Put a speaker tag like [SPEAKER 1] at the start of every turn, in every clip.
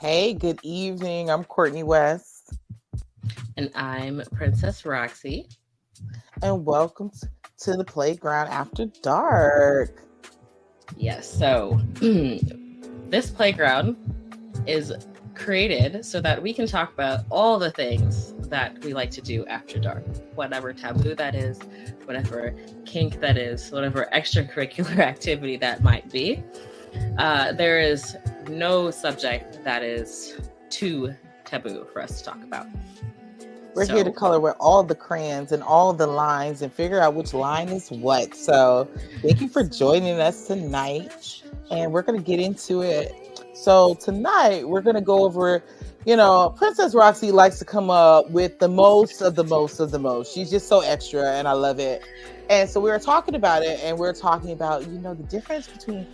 [SPEAKER 1] Hey, good evening. I'm Courtney West,
[SPEAKER 2] And I'm Princess Roxy.
[SPEAKER 1] and welcome to the Playground After Dark.
[SPEAKER 2] Yes, so this playground is created so that we can talk about all the things that we like to do after dark. Whatever taboo that is, whatever kink that is, whatever extracurricular activity that might be. There is no subject that is too taboo for us to talk about.
[SPEAKER 1] We're here to
[SPEAKER 2] So,
[SPEAKER 1] color with all the crayons and all the lines and figure out which line is what. So, thank you for joining us tonight, and we're going to get into it. So, tonight we're going to go over, Princess Roxy likes to come up with the most of the most of the most. She's just so extra, and I love it. And so, we were talking about it, and we are talking about, the difference between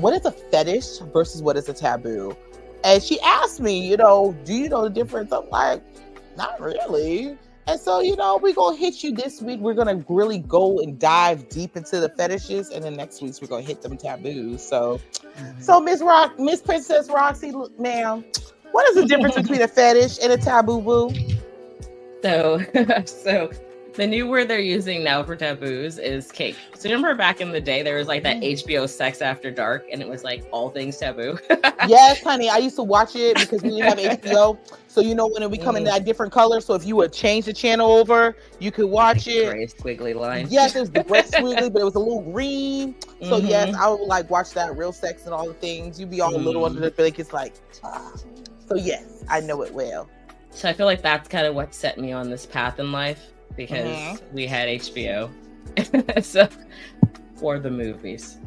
[SPEAKER 1] what is a fetish versus what is a taboo. And she asked me, do you know the difference? I'm like, not really. And so, we're going to hit you this week. We're going to really go and dive deep into the fetishes. And then next week, we're going to hit them taboos. So Miss Princess Roxy, ma'am, what is the difference between a fetish and a taboo, boo?
[SPEAKER 2] So, so the new word they're using now for taboos is kink. So remember back in the day, there was like that HBO Sex After Dark, and it was like all things taboo.
[SPEAKER 1] Yes, honey. I used to watch it because we didn't have HBO. So when it would come in that different color. So if you would change the channel over, you could watch it.
[SPEAKER 2] Gray squiggly line.
[SPEAKER 1] Yes, it was the gray squiggly, but it was a little green. So yes, I would like watch that real sex and all the things. You'd be all little under the blankets, like. So yes, I know it well.
[SPEAKER 2] So I feel like that's kind of what set me on this path in life because we had HBO. So for the movies.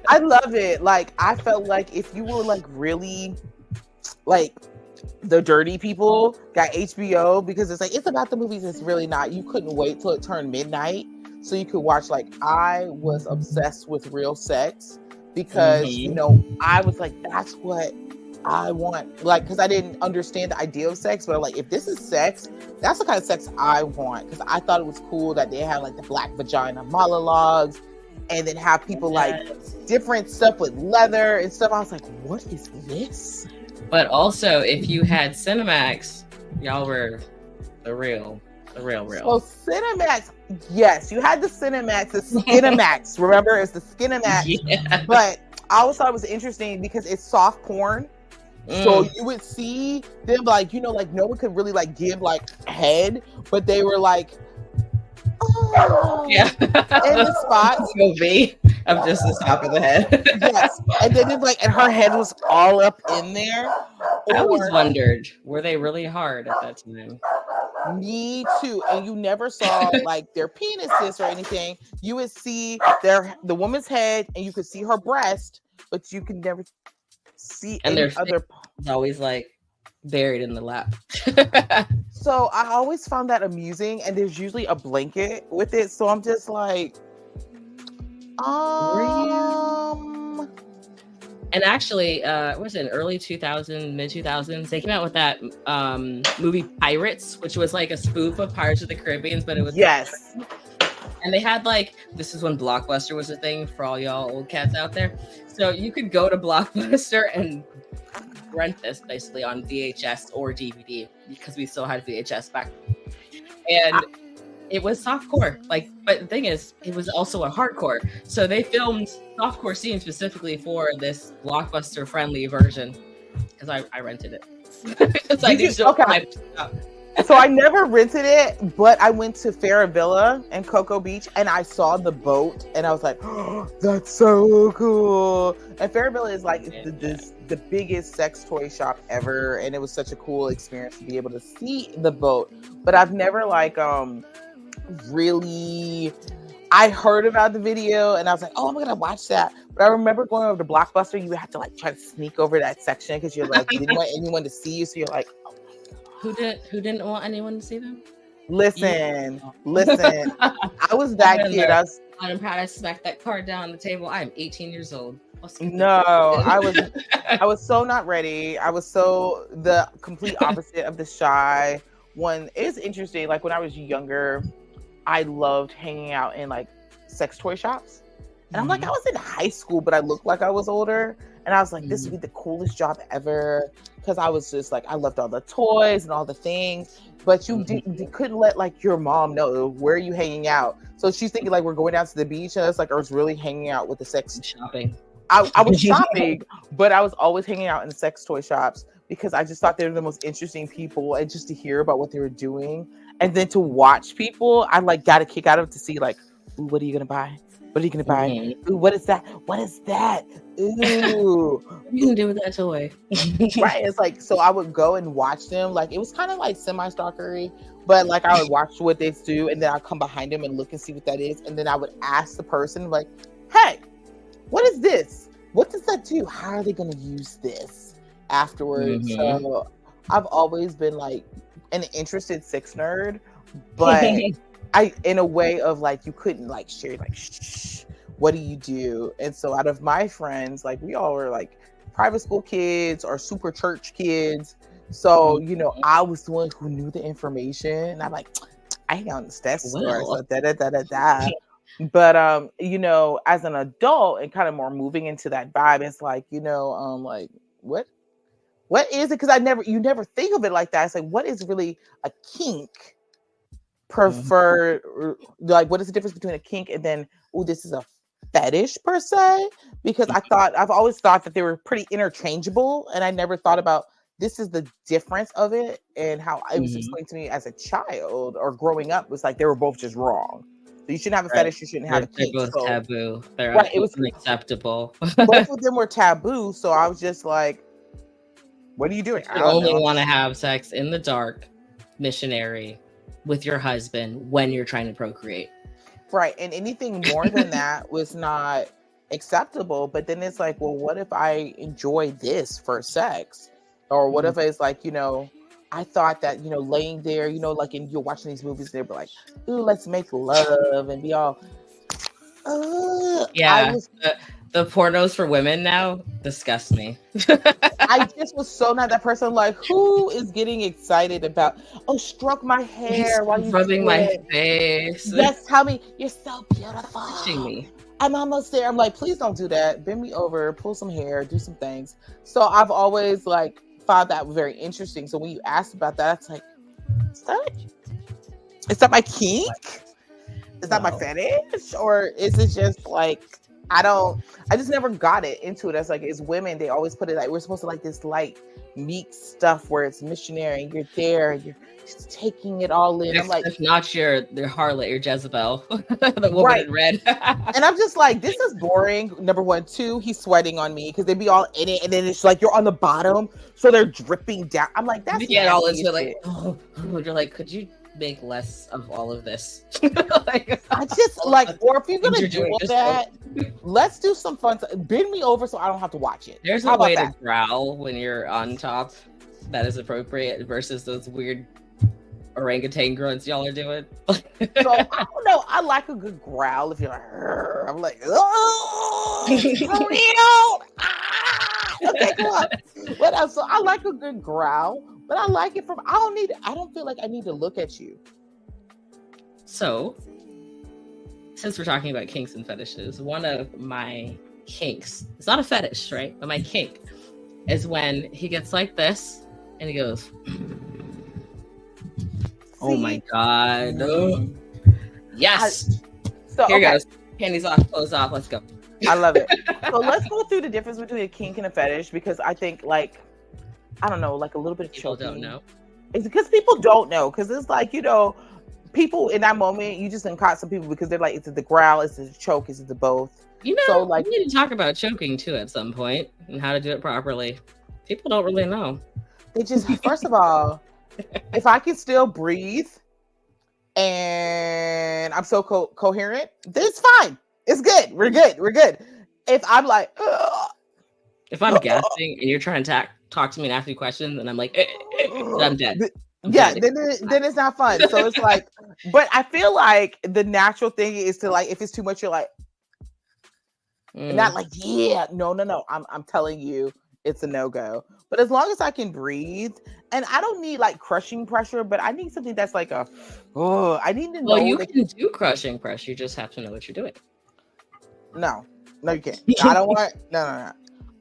[SPEAKER 1] I love it. Like I felt like if you were like really like the dirty people got HBO because it's like it's about the movies, it's really not. You couldn't wait till it turned midnight so you could watch. Like I was obsessed with real sex because I was like, that's what I want, like, because I didn't understand the idea of sex, but I'm like, if this is sex, that's the kind of sex I want. Because I thought it was cool that they had like the black vagina monologues, and then have people like different stuff with leather and stuff. I was like, what is this?
[SPEAKER 2] But also, if you had Cinemax, y'all were the real. So
[SPEAKER 1] Cinemax, yes, you had the Cinemax, the Skinemax. Remember, it's the Skinemax.
[SPEAKER 2] Yeah.
[SPEAKER 1] But I always thought it was interesting because it's soft porn. So you would see them like, like no one could really like give like head, but they were like,
[SPEAKER 2] yeah,
[SPEAKER 1] in the spots.
[SPEAKER 2] Of just the top of the head.
[SPEAKER 1] Yes, and then like, and her head was all up in there.
[SPEAKER 2] I always wondered, were they really hard at that time?
[SPEAKER 1] Me too. And you never saw like their penises or anything. You would see the woman's head, and you could see her breast, but you could never see
[SPEAKER 2] and
[SPEAKER 1] any
[SPEAKER 2] their
[SPEAKER 1] other.
[SPEAKER 2] Always like buried in the lap.
[SPEAKER 1] So I always found that amusing, and there's usually a blanket with it. So I'm just like,
[SPEAKER 2] And actually, was it in early 2000s, mid 2000s? They came out with that movie Pirates, which was like a spoof of Pirates of the Caribbean, but it was
[SPEAKER 1] yes.
[SPEAKER 2] And they had like, this is when Blockbuster was a thing for all y'all old cats out there. So you could go to Blockbuster and rent this basically on VHS or DVD because we still had VHS back. And it was softcore. Like, but the thing is, it was also a hardcore. So they filmed softcore scenes specifically for this Blockbuster friendly version because I rented it.
[SPEAKER 1] So I never rented it, but I went to Farravilla and Cocoa Beach, and I saw the boat, and I was like, oh, that's so cool. And Farravilla is like the biggest sex toy shop ever, and it was such a cool experience to be able to see the boat. But I've never like really. I heard about the video, and I was like, oh, I'm gonna watch that. But I remember going over to Blockbuster, you had to like try to sneak over that section because you're like, you didn't want anyone to see you, so you're like.
[SPEAKER 2] Who didn't want anyone to see them?
[SPEAKER 1] Listen. I was that kid.
[SPEAKER 2] I'm proud to smack that card down on the table. I'm 18 years old.
[SPEAKER 1] No, I was so not ready. I was so the complete opposite of the shy one. It's interesting. Like when I was younger, I loved hanging out in like sex toy shops. And I'm like, I was in high school, but I looked like I was older. And I was like, this would be the coolest job ever. Because I was just like, I loved all the toys and all the things. But you couldn't let like your mom know where are you hanging out. So she's thinking like we're going down to the beach. And it's like I was really hanging out with the sex
[SPEAKER 2] shopping.
[SPEAKER 1] I was shopping, but I was always hanging out in sex toy shops because I just thought they were the most interesting people, and just to hear about what they were doing, and then to watch people, I like got a kick out of it to see like, ooh, what are you gonna buy? What are you gonna buy? Ooh, what is that? What is that? Ooh,
[SPEAKER 2] what are you gonna do with that toy?
[SPEAKER 1] Right. It's like, so I would go and watch them. Like it was kind of like semi-stalkery, but like I would watch what they do, and then I'd come behind them and look and see what that is, and then I would ask the person like, hey, what is this? What does that do? How are they going to use this afterwards? So I've always been like an interested sex nerd, but I, in a way of like, you couldn't like share like, shh, what do you do? And so out of my friends, like we all were like private school kids or super church kids. So, you know, I was the one who knew the information. And I'm like, I hang out in the sex store. So da-da-da-da-da. But you know, as an adult and kind of more moving into that vibe, it's like, you know, like what is it? Because you never think of it like that. It's like, what is really a kink preferred? Like, what is the difference between a kink and then, oh, this is a fetish per se? Because I've always thought that they were pretty interchangeable, and I never thought about this is the difference of it, and how it was explained to me as a child or growing up was like they were both just wrong. So you shouldn't have a fetish. You shouldn't have a kink.
[SPEAKER 2] They're both taboo. They're
[SPEAKER 1] right. It was
[SPEAKER 2] unacceptable.
[SPEAKER 1] Both of them were taboo. So I was just like, "What are you doing?"
[SPEAKER 2] You only want to have sex in the dark, missionary, with your husband when you're trying to procreate.
[SPEAKER 1] Right, and anything more than that was not acceptable. But then it's like, well, what if I enjoy this for sex, or what if it's like, you know, I thought that, you know, laying there, you know, like you're watching these movies, they're like, ooh, let's make love and be all,
[SPEAKER 2] yeah. The pornos for women now disgust me.
[SPEAKER 1] I just was so not that person. Like, who is getting excited about, oh, stroke my hair while you
[SPEAKER 2] rubbing my face?
[SPEAKER 1] Yes, tell me you're so beautiful.
[SPEAKER 2] Touching me.
[SPEAKER 1] I'm almost there. I'm like, please don't do that. Bend me over, pull some hair, do some things. So I've always like found that very interesting. So when you asked about that, it's like, is that my kink? Is that my fetish? Or is it just like, I just never got it into it. As like, as women, they always put it like, we're supposed to like this light, meek stuff where it's missionary and you're there, and you're just taking it all in. I'm like,
[SPEAKER 2] if not your harlot, your Jezebel, the woman in red.
[SPEAKER 1] And I'm just like, this is boring. Number one. Two, he's sweating on me because they be all in it, and then it's like you're on the bottom, so they're dripping down. I'm like, that's
[SPEAKER 2] all into like, you're like, could you make less of all of this?
[SPEAKER 1] Like, I just like, or if you're gonna do all that, let's do some fun. Bend me over so I don't have to watch it.
[SPEAKER 2] There's a way to growl when you're on top that is appropriate versus those weird orangutan grunts y'all are doing.
[SPEAKER 1] So I don't know. I like a good growl. If you're like, I'm like, oh, okay, come on. What else? So I like a good growl, but I like it from. I don't feel like I need to look at you.
[SPEAKER 2] So, since we're talking about kinks and fetishes, one of my kinks, it's not a fetish, right? But my kink is when he gets like this and he goes, oh my God. Oh. Yes. Here goes. Panties off, clothes off. Let's go.
[SPEAKER 1] I love it. So let's go through the difference between a kink and a fetish, because I think, like, I don't know, like a little bit of
[SPEAKER 2] people
[SPEAKER 1] choking.
[SPEAKER 2] Don't know.
[SPEAKER 1] It's because people don't know. Because it's like, you know, people in that moment, you just concoct some people because they're like, is it the growl? Is it the choke? Is it the both?
[SPEAKER 2] You know,
[SPEAKER 1] so, like,
[SPEAKER 2] we need to talk about choking too at some point and how to do it properly. People don't really know.
[SPEAKER 1] They just, first of all, if I can still breathe and I'm so coherent, then it's fine. It's good. We're good. If I'm like, ugh,
[SPEAKER 2] if I'm gasping and you're trying to talk to me and ask me questions and I'm like, I'm dead.
[SPEAKER 1] Then it's not fun. So it's like, but I feel like the natural thing is to, like, if it's too much, you're like, not like, yeah, no. I'm telling you, it's a no-go. But as long as I can breathe, and I don't need like crushing pressure, but I need something that's like I need to know.
[SPEAKER 2] Well, you can do crushing pressure. You just have to know what you're doing.
[SPEAKER 1] No, you can't. I don't want. No.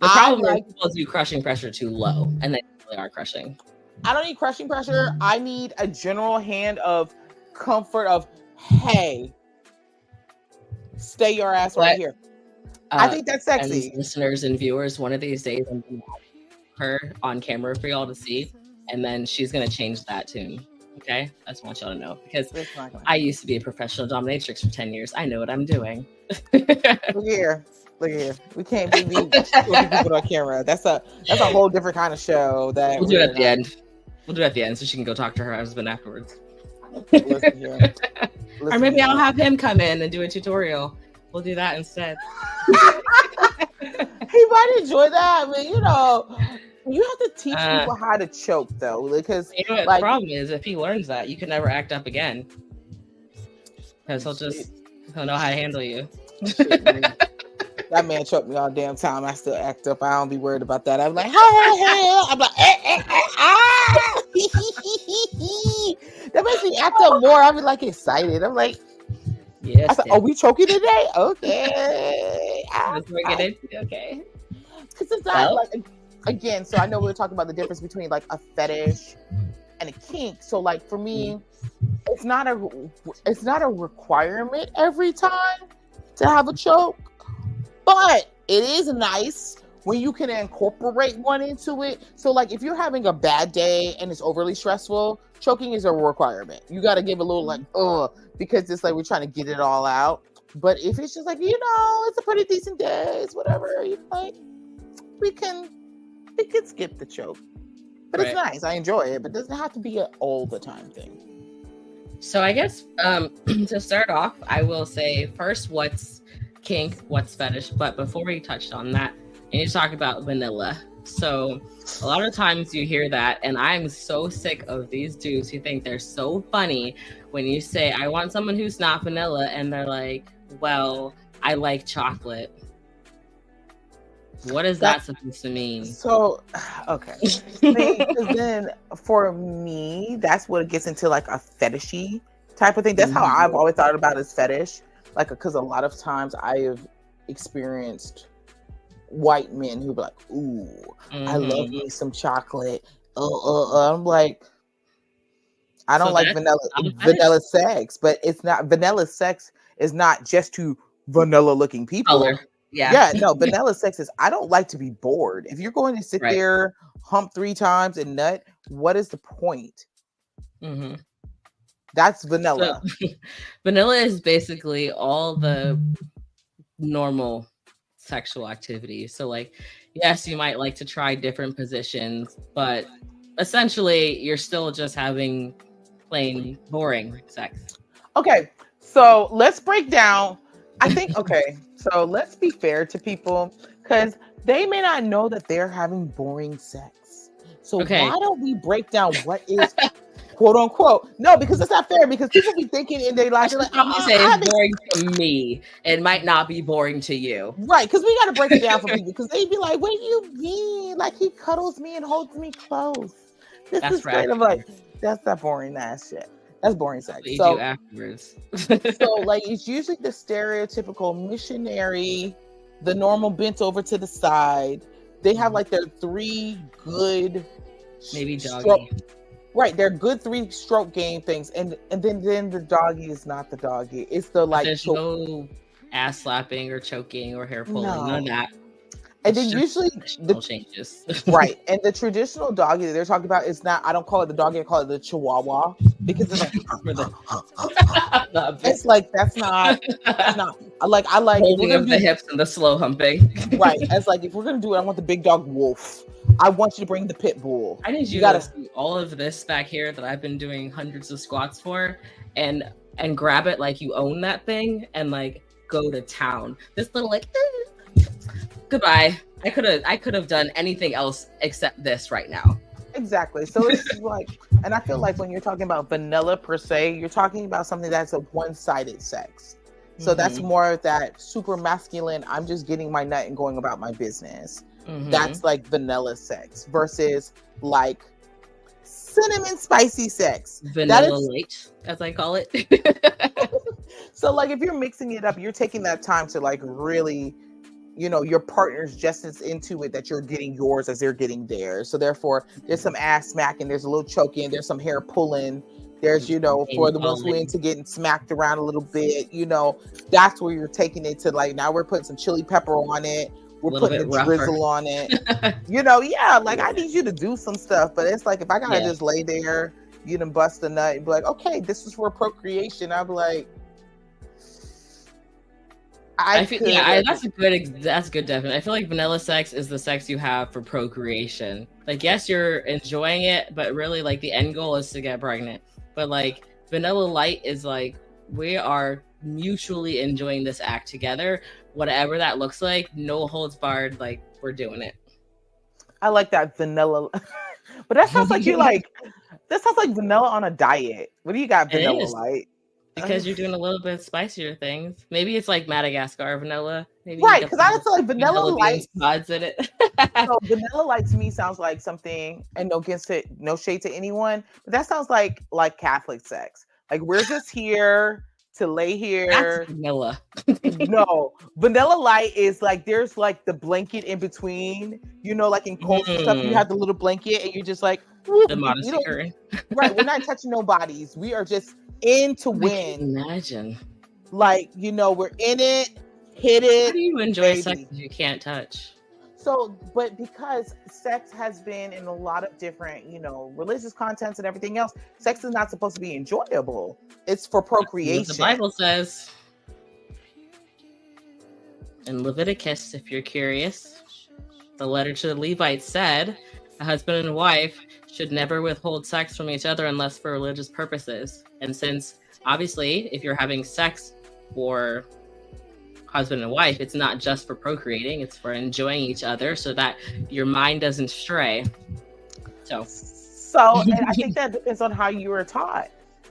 [SPEAKER 2] The
[SPEAKER 1] I
[SPEAKER 2] problem is
[SPEAKER 1] like.
[SPEAKER 2] people do crushing pressure too low, and they really are crushing.
[SPEAKER 1] I don't need crushing pressure. I need a general hand of comfort of, hey, stay your ass right here. I think that's
[SPEAKER 2] And
[SPEAKER 1] sexy.
[SPEAKER 2] listeners and viewers, one of these days I'm gonna have her on camera for y'all to see, and then she's gonna change that tune. Okay, I just want y'all to know because I used to be a professional dominatrix for 10 years. I know what I'm doing.
[SPEAKER 1] Look here. We can't be people on camera. That's a whole different kind of show. That
[SPEAKER 2] we'll do it at the end. We'll do it at the end so she can go talk to her husband afterwards.
[SPEAKER 1] Listen here.
[SPEAKER 2] Or maybe I'll have him come in and do a tutorial. We'll do that instead.
[SPEAKER 1] He might enjoy that. I mean, you have to teach people how to choke, though, because
[SPEAKER 2] the problem is if he learns that, you can never act up again, because he'll know how to handle you.
[SPEAKER 1] That man choked me all damn time. I still act up. I don't be worried about that. I'm like, I'm like, that makes me act up more. I'll be like excited. I'm like, yes. I said, are we choking today? Okay.
[SPEAKER 2] Okay.
[SPEAKER 1] Because it's not like, again, so I know we were talking about the difference between like a fetish and a kink. So like for me, it's not a requirement every time to have a choke, but it is nice when you can incorporate one into it. So like if you're having a bad day and it's overly stressful, choking is a requirement. You got to give a little like, because it's like we're trying to get it all out. But if it's just like, it's a pretty decent day, it's whatever, you like, we can skip the choke. But It's nice. I enjoy it, but it doesn't have to be an all the time thing.
[SPEAKER 2] So I guess to start off, I will say first, what's kink, what's fetish? But before we touched on that, I need to talk about vanilla. So a lot of times you hear that, and I'm so sick of these dudes who think they're so funny when you say, I want someone who's not vanilla, and they're like, well, I like chocolate. What is that supposed to mean? So,
[SPEAKER 1] okay. Because then for me, that's what it gets into like a fetishy type of thing. That's how I've always thought about it as fetish. Like, because a lot of times I have experienced white men who be like, ooh, I love me some chocolate. I'm like, I don't like vanilla sex, but it's not, vanilla sex is not just to vanilla looking people.
[SPEAKER 2] Color.
[SPEAKER 1] Yeah, no, vanilla sex is, I don't like to be bored. If you're going to sit there, hump 3 times and nut, what is the point? That's vanilla.
[SPEAKER 2] So, vanilla is basically all the normal sexual activity. So like, yes, you might like to try different positions, but essentially you're still just having plain boring sex.
[SPEAKER 1] Okay, so let's break down. I think, okay, so let's be fair to people because they may not know that they're having boring sex. So why don't we break down what is quote unquote? No, because it's not fair, because people be thinking in their life, like,
[SPEAKER 2] it's boring to me. It might not be boring to you.
[SPEAKER 1] Right, because we got to break it down for people, because they be like, what do you mean? Like, he cuddles me and holds me close. That's kind of like, that's that boring ass shit. That's boring sex.
[SPEAKER 2] What you do afterwards.
[SPEAKER 1] So like, it's usually the stereotypical missionary, the normal bent over to the side. They have like their 3 good,
[SPEAKER 2] maybe doggy.
[SPEAKER 1] Right, they're good 3 stroke game things, and then the doggy is not the doggy. It's the like,
[SPEAKER 2] there's no ass slapping or choking or hair pulling, none of that.
[SPEAKER 1] And then usually
[SPEAKER 2] the changes.
[SPEAKER 1] Right. And the traditional doggy that they're talking about is not, I don't call it the doggy, I call it the chihuahua, because it's like, it's like, that's not I like
[SPEAKER 2] holding of the hips and the slow humping.
[SPEAKER 1] Right. It's like, if we're gonna do it, I want the big dog wolf. I want you to bring the pit bull.
[SPEAKER 2] I need you to see all of this back here that I've been doing hundreds of squats for, and grab it like you own that thing and like go to town. This little like goodbye. I could have done anything else except this right now.
[SPEAKER 1] Exactly. So it's like, and I feel like when you're talking about vanilla per se, you're talking about something that's a one-sided sex. So that's more of that super masculine, I'm just getting my nut and going about my business. That's like vanilla sex versus like cinnamon spicy sex.
[SPEAKER 2] Vanilla light, as I call it.
[SPEAKER 1] So like, if you're mixing it up, you're taking that time to like really your partner's just as into it that you're getting yours as they're getting theirs. So therefore, there's some ass smacking, there's a little choking, there's some hair pulling. There's, for the ones who into getting smacked around a little bit, that's where you're taking it to, like, now we're putting some chili pepper on it. We're putting the drizzle on it. I need you to do some stuff. But it's like, if I gotta just lay there, you done bust a nut and be like, okay, this is for procreation. I'd be like,
[SPEAKER 2] that's good definition. I feel like vanilla sex is the sex you have for procreation. Like, yes, you're enjoying it, but really, like, the end goal is to get pregnant. But like, vanilla light is like, we are mutually enjoying this act together, whatever that looks like, no holds barred, like, we're doing it.
[SPEAKER 1] I like that vanilla. But that sounds like that sounds like vanilla on a diet. What do you got, vanilla light?
[SPEAKER 2] Because you're doing a little bit spicier things. Maybe it's like Madagascar vanilla. Maybe
[SPEAKER 1] right, because I feel like vanilla light
[SPEAKER 2] pods in it.
[SPEAKER 1] So vanilla light to me sounds like something, and no shade to anyone, but that sounds like Catholic sex. Like, we're just here to lay here.
[SPEAKER 2] That's vanilla.
[SPEAKER 1] No, vanilla light is like, there's like the blanket in between, like in cults and stuff, you have the little blanket and you're just like,
[SPEAKER 2] the modesty curtain.
[SPEAKER 1] Right, we're not touching no bodies. We are just in to win.
[SPEAKER 2] Imagine.
[SPEAKER 1] Like, we're in it, hit it.
[SPEAKER 2] How do you enjoy sex if you can't touch?
[SPEAKER 1] So, but because sex has been in a lot of different, religious contents and everything else, sex is not supposed to be enjoyable. It's for procreation.
[SPEAKER 2] The Bible says in Leviticus, if you're curious, the letter to the Levites said, a husband and wife should never withhold sex from each other unless for religious purposes. And since, obviously, if you're having sex for husband and wife, it's not just for procreating, it's for enjoying each other so that your mind doesn't stray. So
[SPEAKER 1] and I think that depends on how you were taught,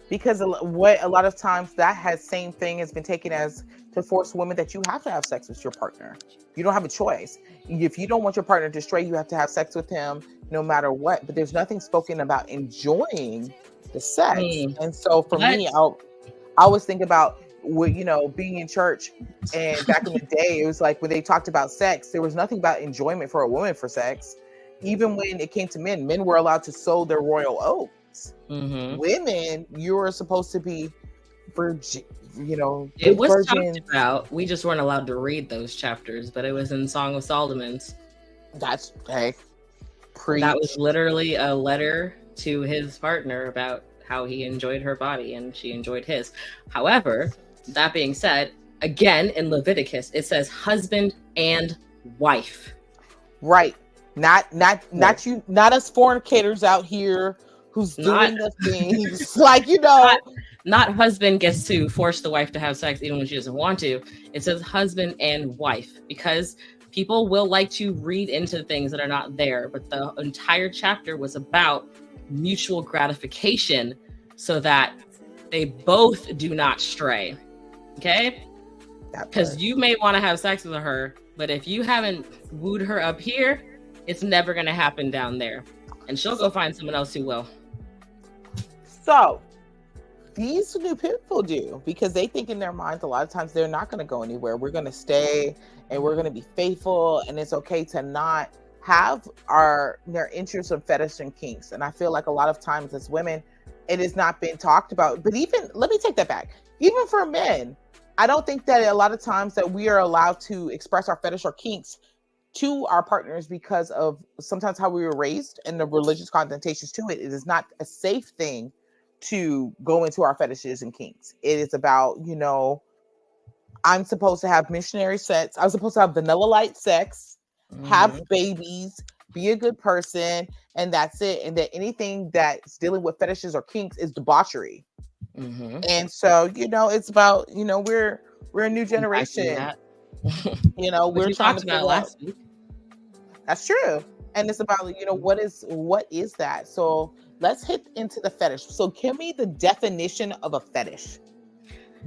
[SPEAKER 1] because a lot of times that same thing has been taken as to force women that you have to have sex with your partner. You don't have a choice. If you don't want your partner to stray, you have to have sex with him no matter what. But there's nothing spoken about enjoying the sex. And so for me, I always think about, being in church, and back in the day, it was like when they talked about sex, there was nothing about enjoyment for a woman for sex. Even when it came to men were allowed to sow their royal oats. Women, you were supposed to be virgin,
[SPEAKER 2] it was talked about. We just weren't allowed to read those chapters, but it was in Song of Solomon's.
[SPEAKER 1] That
[SPEAKER 2] was literally a letter to his partner about how he enjoyed her body and she enjoyed his. However, that being said, again in Leviticus, it says husband and wife.
[SPEAKER 1] Right. Not us fornicators out here who's doing the things like,
[SPEAKER 2] not husband gets to force the wife to have sex even when she doesn't want to. It says husband and wife, because people will like to read into things that are not there. But the entire chapter was about mutual gratification so that they both do not stray. Okay? Because you may want to have sex with her, but if you haven't wooed her up here, it's never going to happen down there. And she'll go find someone else who will.
[SPEAKER 1] So, these new people do, because they think in their minds a lot of times they're not going to go anywhere. We're going to stay and we're going to be faithful, and it's okay to not have their interests of fetish and kinks. And I feel like a lot of times as women, it has not been talked about. But even, let me take that back. Even for men, I don't think that a lot of times that we are allowed to express our fetish or kinks to our partners because of sometimes how we were raised and the religious connotations to it. It is not a safe thing to go into our fetishes and kinks. It is about, I'm supposed to have missionary sex. I'm supposed to have vanilla light sex, have babies, be a good person, and that's it. And that anything that's dealing with fetishes or kinks is debauchery. And so, it's about, we're a new generation. We're trying to
[SPEAKER 2] about last week.
[SPEAKER 1] That's true. And it's about, what is that? So let's hit into the fetish. So give me the definition of a fetish.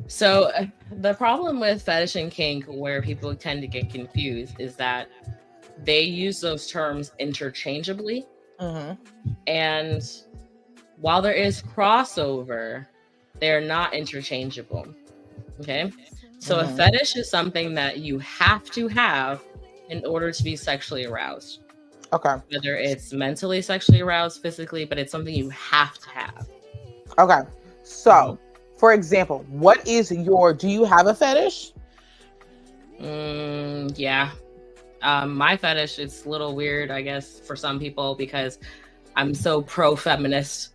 [SPEAKER 2] So the problem with fetish and kink, where people tend to get confused, is that they use those terms interchangeably. And while there is crossover, they're not interchangeable. Okay. So a fetish is something that you have to have in order to be sexually aroused.
[SPEAKER 1] Okay.
[SPEAKER 2] Whether it's mentally sexually aroused, physically, but it's something you have to have.
[SPEAKER 1] Okay. So, for example, do you have a fetish?
[SPEAKER 2] Yeah. My fetish, it's a little weird, I guess, for some people because I'm so pro-feminist.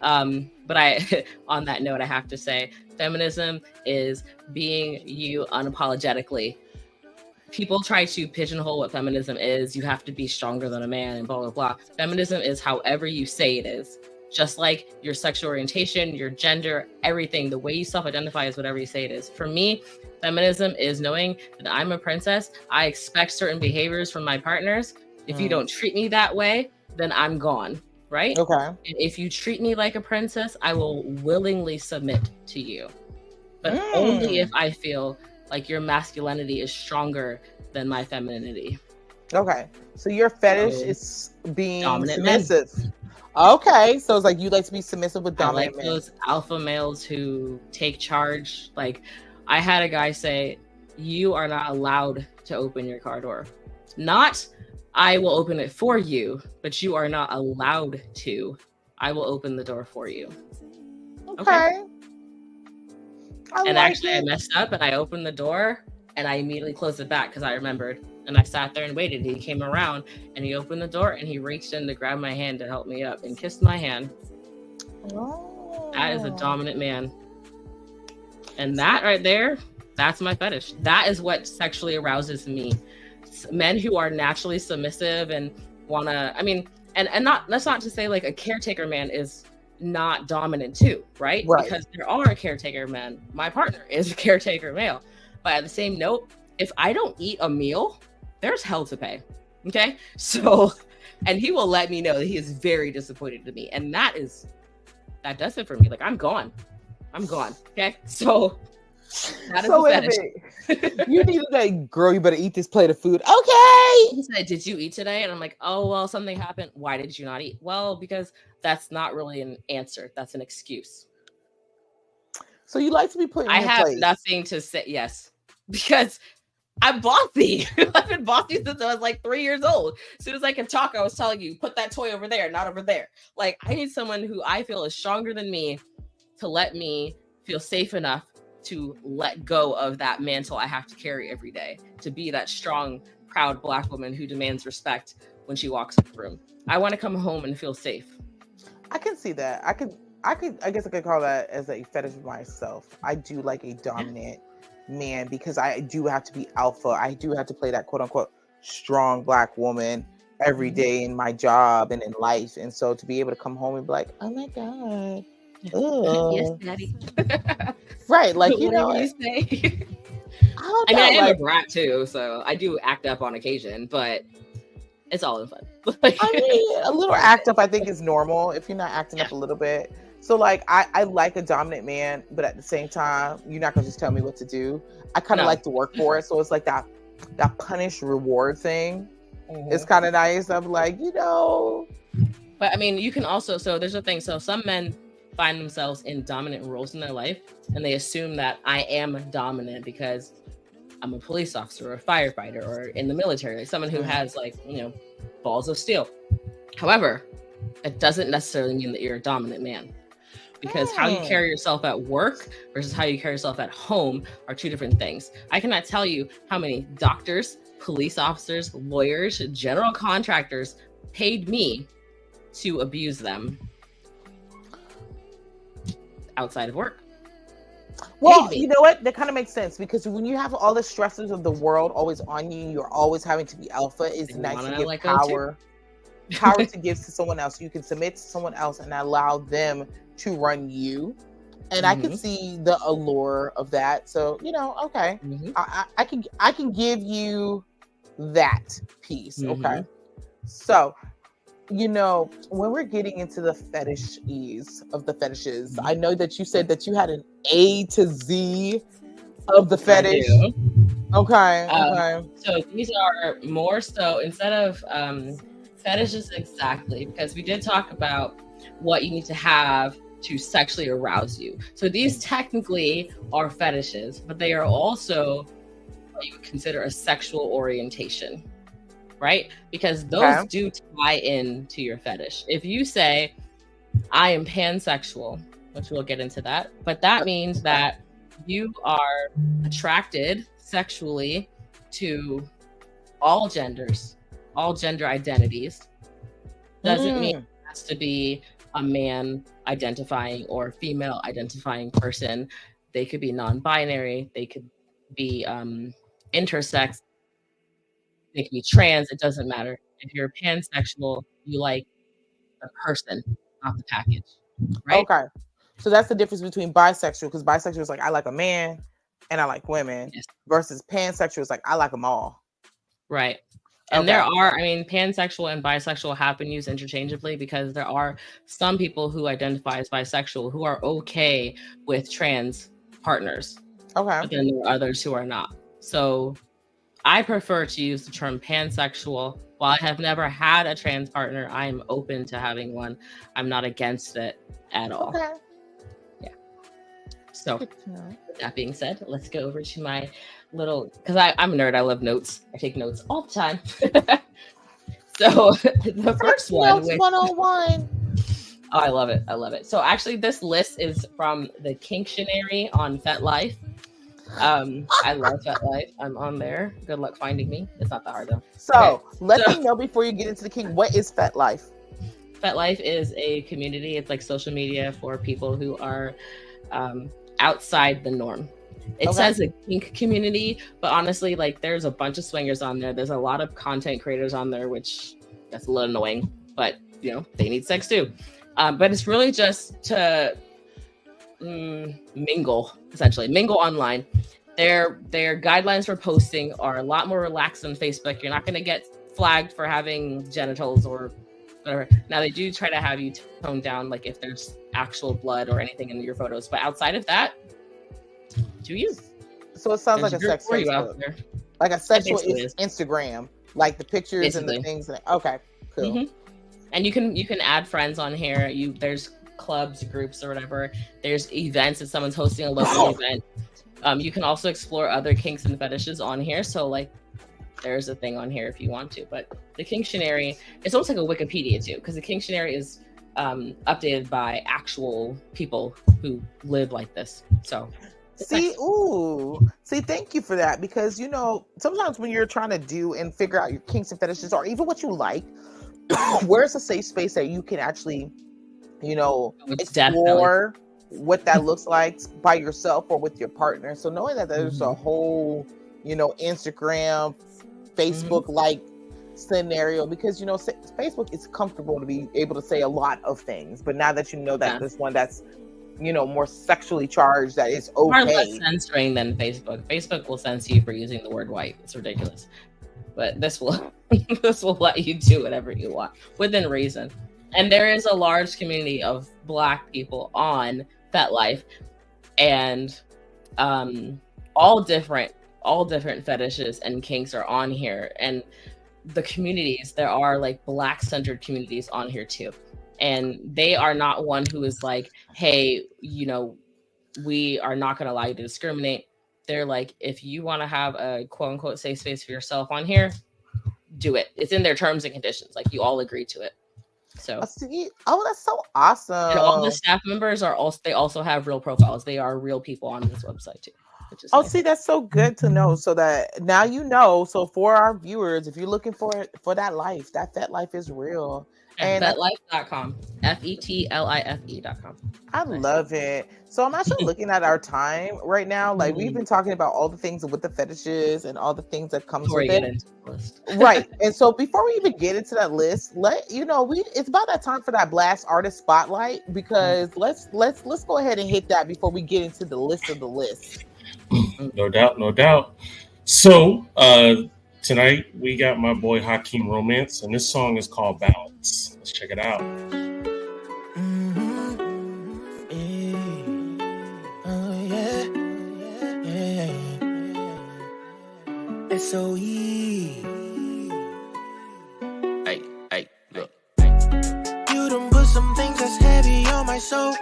[SPEAKER 2] But on that note, I have to say, feminism is being you unapologetically. People try to pigeonhole what feminism is. You have to be stronger than a man and blah, blah, blah. Feminism is however you say it is. Just like your sexual orientation, your gender, everything, the way you self-identify is whatever you say it is. For me, feminism is knowing that I'm a princess. I expect certain behaviors from my partners. If you don't treat me that way, then I'm gone, right?
[SPEAKER 1] Okay.
[SPEAKER 2] And if you treat me like a princess, I will willingly submit to you. But only if I feel like your masculinity is stronger than my femininity.
[SPEAKER 1] Okay. So your fetish is being
[SPEAKER 2] dominant
[SPEAKER 1] submissive. Men. Okay. So it's like you like to be submissive with dominant men.
[SPEAKER 2] Those alpha males who take charge. Like I had a guy say, you are not allowed to open your car door. Not, I will open it for you, but you are not allowed to. I will open the door for you.
[SPEAKER 1] Okay.
[SPEAKER 2] I messed up and I opened the door and I immediately closed it back because I remembered. And I sat there and waited. He came around and he opened the door and he reached in to grab my hand to help me up and kissed my hand. Oh. That is a dominant man. And that right there, that's my fetish. That is what sexually arouses me. Men who are naturally submissive and wanna, that's not to say like a caretaker man is not dominant too, right? Because there are caretaker men. My partner is a caretaker male. But at the same note, if I don't eat a meal, there's hell to pay. Okay? So, and he will let me know that he is very disappointed in me. And that does it for me. Like, I'm gone. Okay? So, that is the fetish.
[SPEAKER 1] You need to like, girl, you better eat this plate of food. Okay.
[SPEAKER 2] He said, did you eat today? And I'm like, oh, well, something happened. Why did you not eat? Well, because that's not really an answer. That's an excuse.
[SPEAKER 1] So you like to be put in
[SPEAKER 2] I
[SPEAKER 1] your
[SPEAKER 2] have
[SPEAKER 1] place.
[SPEAKER 2] Nothing to say. Yes. Because I'm bossy. I've been bossy since I was like 3 years old. As soon as I can talk, I was telling you, put that toy over there, not over there. Like, I need someone who I feel is stronger than me to let me feel safe enough to let go of that mantle I have to carry every day, to be that strong, proud Black woman who demands respect when she walks in the room. I want to come home and feel safe.
[SPEAKER 1] I can see that. I guess I could call that as a fetish of myself. I do like a dominant man because I do have to be alpha. I do have to play that quote unquote strong Black woman every day in my job and in life. And so to be able to come home and be like, oh my God.
[SPEAKER 2] Yes, daddy.
[SPEAKER 1] Right. Like, you know,
[SPEAKER 2] you say. I am a brat too, so I do act up on occasion, but it's all in fun.
[SPEAKER 1] A little act up I think is normal if you're not acting up a little bit. So like I like a dominant man, but at the same time, you're not gonna just tell me what to do. I kind of like to work for it. So it's like that punish reward thing. It's kind of nice. I'm like, you know.
[SPEAKER 2] But I mean, you can also, so there's a thing. So some men find themselves in dominant roles in their life and they assume that I am dominant because I'm a police officer or a firefighter or in the military, like someone who has like, you know, balls of steel. However, it doesn't necessarily mean that you're a dominant man, because how you carry yourself at work versus how you carry yourself at home are two different things. I cannot tell you how many doctors, police officers, lawyers, general contractors paid me to abuse them outside of work.
[SPEAKER 1] Well, you know what? That kind of makes sense, because when you have all the stresses of the world always on you, you're always having to be alpha. It's nice to give power to give to someone else. You can submit to someone else and allow them to run you. And I can see the allure of that. So, you know, okay. I can give you that piece. Okay. So, you know, when we're getting into the fetishes of the fetishes, I know that you said that you had an A to Z of the fetish. Okay.
[SPEAKER 2] So these are more so, instead of fetishes exactly, because we did talk about what you need to have to sexually arouse you. So these technically are fetishes, but they are also what you would consider a sexual orientation, right? Because those do tie in to your fetish. If you say, I am pansexual, which we'll get into that, but that means that you are attracted sexually to all genders, all gender identities. Doesn't mean it has to be a man identifying or female identifying person. They could be non-binary. They could be intersex. They could be trans. It doesn't matter. If you're pansexual, you like the person, not the package, right?
[SPEAKER 1] Okay. So that's the difference between bisexual, because bisexual is like, I like a man and I like women, versus pansexual is like, I like them all.
[SPEAKER 2] Right. And there are, I mean, pansexual and bisexual have been used interchangeably, because there are some people who identify as bisexual who are okay with trans partners.
[SPEAKER 1] Okay.
[SPEAKER 2] But then there are others who are not. So I prefer to use the term pansexual. While I have never had a trans partner, I am open to having one. I'm not against it at all.
[SPEAKER 1] Okay.
[SPEAKER 2] Yeah. So with that being said, let's go over to my little, because I'm a nerd. I love notes. I take notes all the time. So the first one,
[SPEAKER 1] Notes 101.
[SPEAKER 2] Oh, I love it. I love it. So actually, this list is from the Kinctionary on FetLife. I love FetLife. I'm on there. Good luck finding me. It's not that hard though.
[SPEAKER 1] So let me know before you get into the king. What is FetLife?
[SPEAKER 2] FetLife is a community. It's like social media for people who are outside the norm. It says a kink community, but honestly, like, there's a bunch of swingers on there. There's a lot of content creators on there, which that's a little annoying, but you know, they need sex too. But it's really just to mingle, essentially mingle online. Their guidelines for posting are a lot more relaxed than Facebook. You're not going to get flagged for having genitals or whatever. Now they do try to have you tone down, like if there's actual blood or anything in your photos, but outside of that, do you?
[SPEAKER 1] So it sounds like a sex Facebook. Like a sexual Instagram, like the pictures and the things. Okay, cool.
[SPEAKER 2] Mm-hmm. And you can add friends on here. There's clubs, groups, or whatever. There's events if someone's hosting a local event. You can also explore other kinks and fetishes on here. So like, there's a thing on here if you want to. But the Kinctionary, it's almost like a Wikipedia too, because the Kinctionary is updated by actual people who live like this. So.
[SPEAKER 1] See, thank you for that, because you know, sometimes when you're trying to do and figure out your kinks and fetishes, or even what you like, where's a safe space that you can actually, you know, explore what that looks like by yourself or with your partner. So knowing that there's a whole, you know, Instagram, Facebook like scenario, because you know, Facebook is comfortable to be able to say a lot of things, but now that you know that there's one that's, you know, more sexually charged, that is okay.
[SPEAKER 2] Far less censoring than Facebook. Facebook will censor you for using the word white. It's ridiculous. But this will let you do whatever you want within reason. And there is a large community of Black people on FetLife, and all different fetishes and kinks are on here. And the communities, there are like Black-centered communities on here too. And they are not one who is like, hey, you know, we are not going to allow you to discriminate. They're like, if you want to have a quote unquote safe space for yourself on here, do it. It's in their terms and conditions. Like, you all agree to it. So,
[SPEAKER 1] that's so awesome.
[SPEAKER 2] And all the staff members they also have real profiles. They are real people on this website too.
[SPEAKER 1] See, that's so good to know. So that now you know. So for our viewers, if you're looking for that life, that FetLife is real.
[SPEAKER 2] And FetLife.com. FetLife.com.
[SPEAKER 1] I love it. So I'm actually looking at our time right now. Like, we've been talking about all the things with the fetishes and all the things that comes with it. Right. And so before we even get into that list, it's about that time for that Blast Artist Spotlight, because let's go ahead and hit that before we get into the list of the list.
[SPEAKER 3] No doubt. So tonight we got my boy Hakeem Romance, and this song is called Balance. Let's check it out.
[SPEAKER 4] SOE. Hey, look. You done put some things that's heavy on my soul.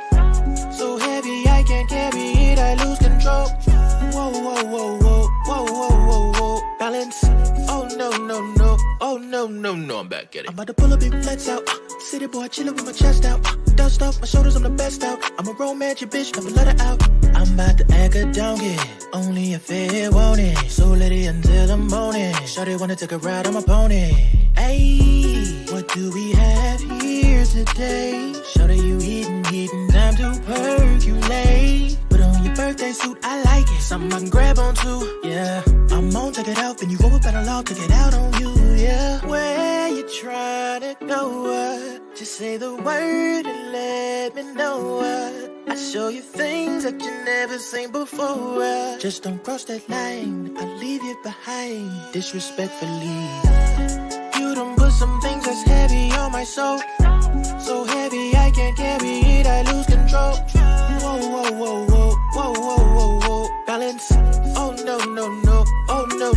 [SPEAKER 4] no, I'm back at it. I'm about to pull a big flex out. City boy chillin' with my chest out. Dust off my shoulders, I'm the best out. I'm a romantic bitch, never let her out. I'm about to act a donkey. Only a fair want it. So let it until the morning. Shawty wanna take a ride on my pony. Ayy, what do we have here today? Shawty, you eatin', time to percolate. Put on your birthday suit, I like it. Something I can grab onto, yeah. I'm on, take it out, then you roll up at a log, take it out on you, yeah. Where you tryna go? Just say the word and let me know. I show you things that you never seen before. Just don't cross that line, I'll leave you behind disrespectfully. You done put some things that's heavy on my soul. So heavy I can't carry it, I lose control. Whoa, whoa, whoa, whoa, whoa, whoa, whoa, whoa. Balance, oh no, oh no,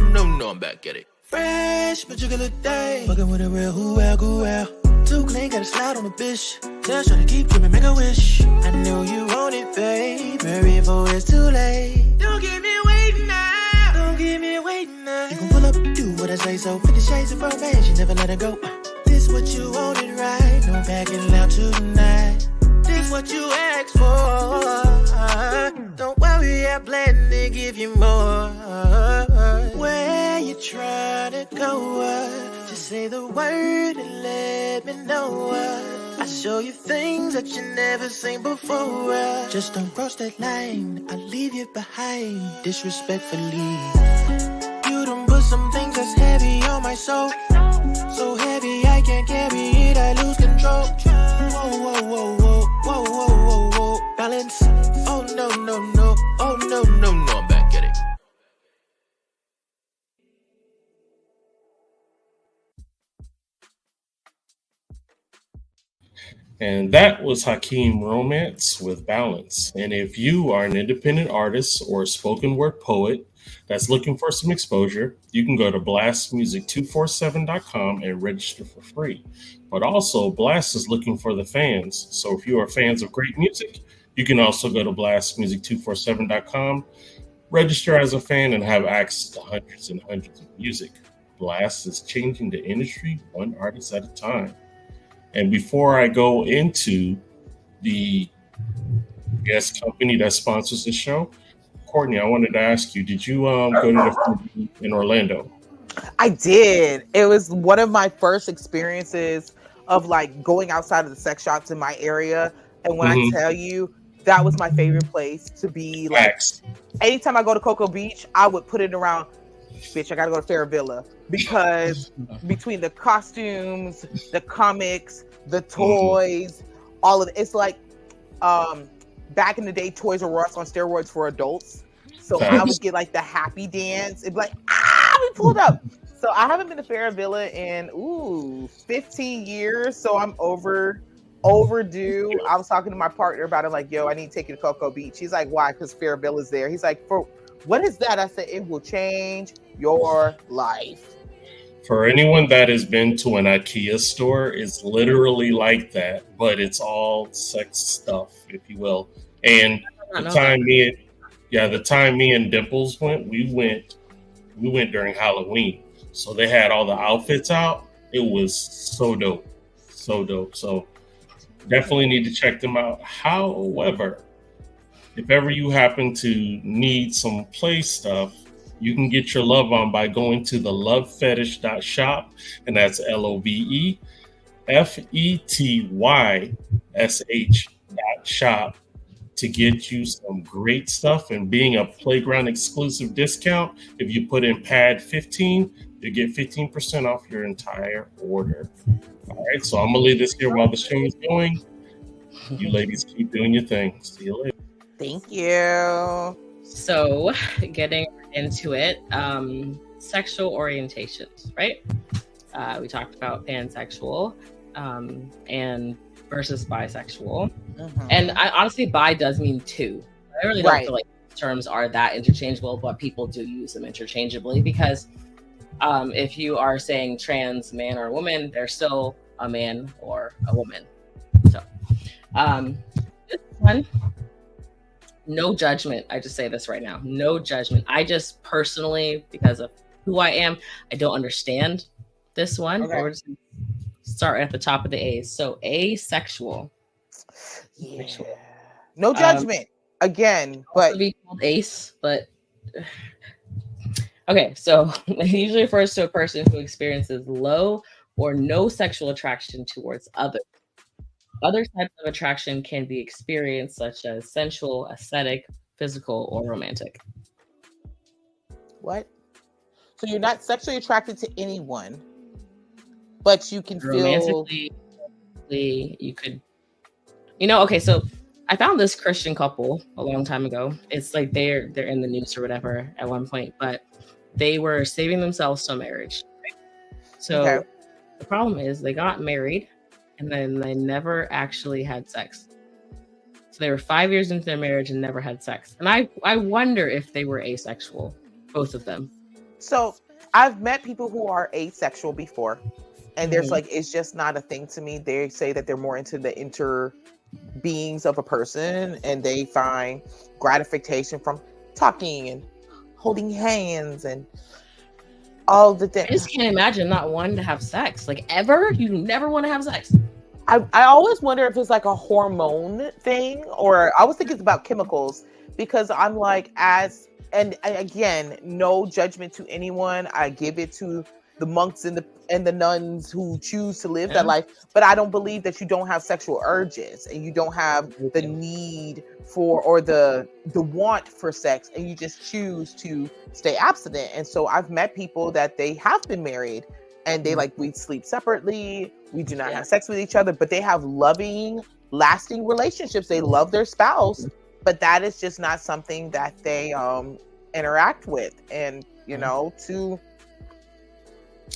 [SPEAKER 4] I'm back at it. Fresh, particular day. Fucking with a real who well. Too clean, gotta slide on the bitch. Tell her to keep dreaming, make a wish. I know you want it, babe. Hurry before it's too late. Don't keep me waiting now. Don't keep me waiting now. You can pull up, do what I say so. 50 shades of romance, you never let her go. This what you wanted, right? No backing out tonight. This what you asked for. Don't worry, I plan to give you more. Where you trying to go? Just say the word and let me know. I show you things that you never seen before. Just don't cross that line, I'll leave you behind disrespectfully. You done put some things that's heavy on my soul. So heavy I can't carry it, I lose control. Whoa, whoa, whoa, whoa, whoa, whoa, whoa, whoa. Balance, oh no, oh no, I'm back at it.
[SPEAKER 3] And that was Hakeem Romance with Balance. And if you are an independent artist or a spoken word poet that's looking for some exposure, you can go to blastmusic247.com and register for free. But also, Blast is looking for the fans. So if you are fans of great music, you can also go to blastmusic247.com, register as a fan, and have access to hundreds and hundreds of music. Blast is changing the industry one artist at a time. And before I go into the guest company that sponsors the show, Courtney, I wanted to ask you, did you go to the food in Orlando?
[SPEAKER 1] I did. It was one of my first experiences of like going outside of the sex shops in my area. And when I tell you, that was my favorite place to be. Like, anytime I go to Cocoa Beach, I would put it around, bitch, I gotta go to Fairvilla. Because between the costumes, the comics, the toys, all of it, it's like back in the day, Toys R Us on steroids for adults. So I would get like the happy dance. It'd be like, we pulled up. So I haven't been to Fairvilla in 15 years. So I'm overdue. I was talking to my partner about it, like, yo, I need to take you to Cocoa Beach. He's like, why? Because Fairvilla's there. He's like, for what is that? I said, it will change your life.
[SPEAKER 3] For anyone that has been to an IKEA store, it's literally like that, but it's all sex stuff, if you will. And the time me and Dimples went, we went during Halloween. So they had all the outfits out. It was so dope. So dope. So definitely need to check them out. However, if ever you happen to need some play stuff, you can get your love on by going to the lovefetish.shop, and that's LOVEFETYSH.shop to get you some great stuff. And being a Playground exclusive discount, if you put in pad 15, you get 15% off your entire order. All right, so I'm gonna leave this here while the show is going. You ladies keep doing your thing. See you later.
[SPEAKER 1] Thank you.
[SPEAKER 2] So, getting into it, sexual orientations, right? We talked about pansexual and versus bisexual. And I honestly, bi does mean two. I really don't feel like terms are that interchangeable, but people do use them interchangeably because if you are saying trans man or woman, they're still a man or a woman. So, this one, no judgment. I just say this right now. No judgment. I just personally, because of who I am, I don't understand this one.
[SPEAKER 1] Okay.
[SPEAKER 2] We're just gonna start at the top of the A's. So asexual.
[SPEAKER 1] Yeah. No judgment again, but
[SPEAKER 2] also be called ace, but okay. So it usually refers to a person who experiences low or no sexual attraction towards others. Other types of attraction can be experienced, such as sensual, aesthetic, physical, or romantic.
[SPEAKER 1] what? So you're not sexually attracted to anyone, but you can feel
[SPEAKER 2] Romantically, you could, okay, so I found this Christian couple a long time ago. It's like they're in the news or whatever at one point, but they were saving themselves to marriage. So the problem is they got married and then they never actually had sex. So they were 5 years into their marriage and never had sex. And I wonder if they were asexual, both of them.
[SPEAKER 1] So I've met people who are asexual before, and there's like, it's just not a thing to me. They say that they're more into the inter beings of a person, and they find gratification from talking and holding hands and all the things.
[SPEAKER 2] I just can't imagine not wanting to have sex. Like, ever? You never want to have sex?
[SPEAKER 1] I always wonder if it's like a hormone thing, or I always think it's about chemicals, because I'm like, and again, no judgment to anyone. I give it to the monks and the nuns who choose to live that life, but I don't believe that you don't have sexual urges and you don't have the need for, or the want for sex, and you just choose to stay abstinent. And so I've met people that they have been married and they like, we sleep separately, we do not have sex with each other, but they have loving, lasting relationships. They love their spouse, but that is just not something that they interact with. And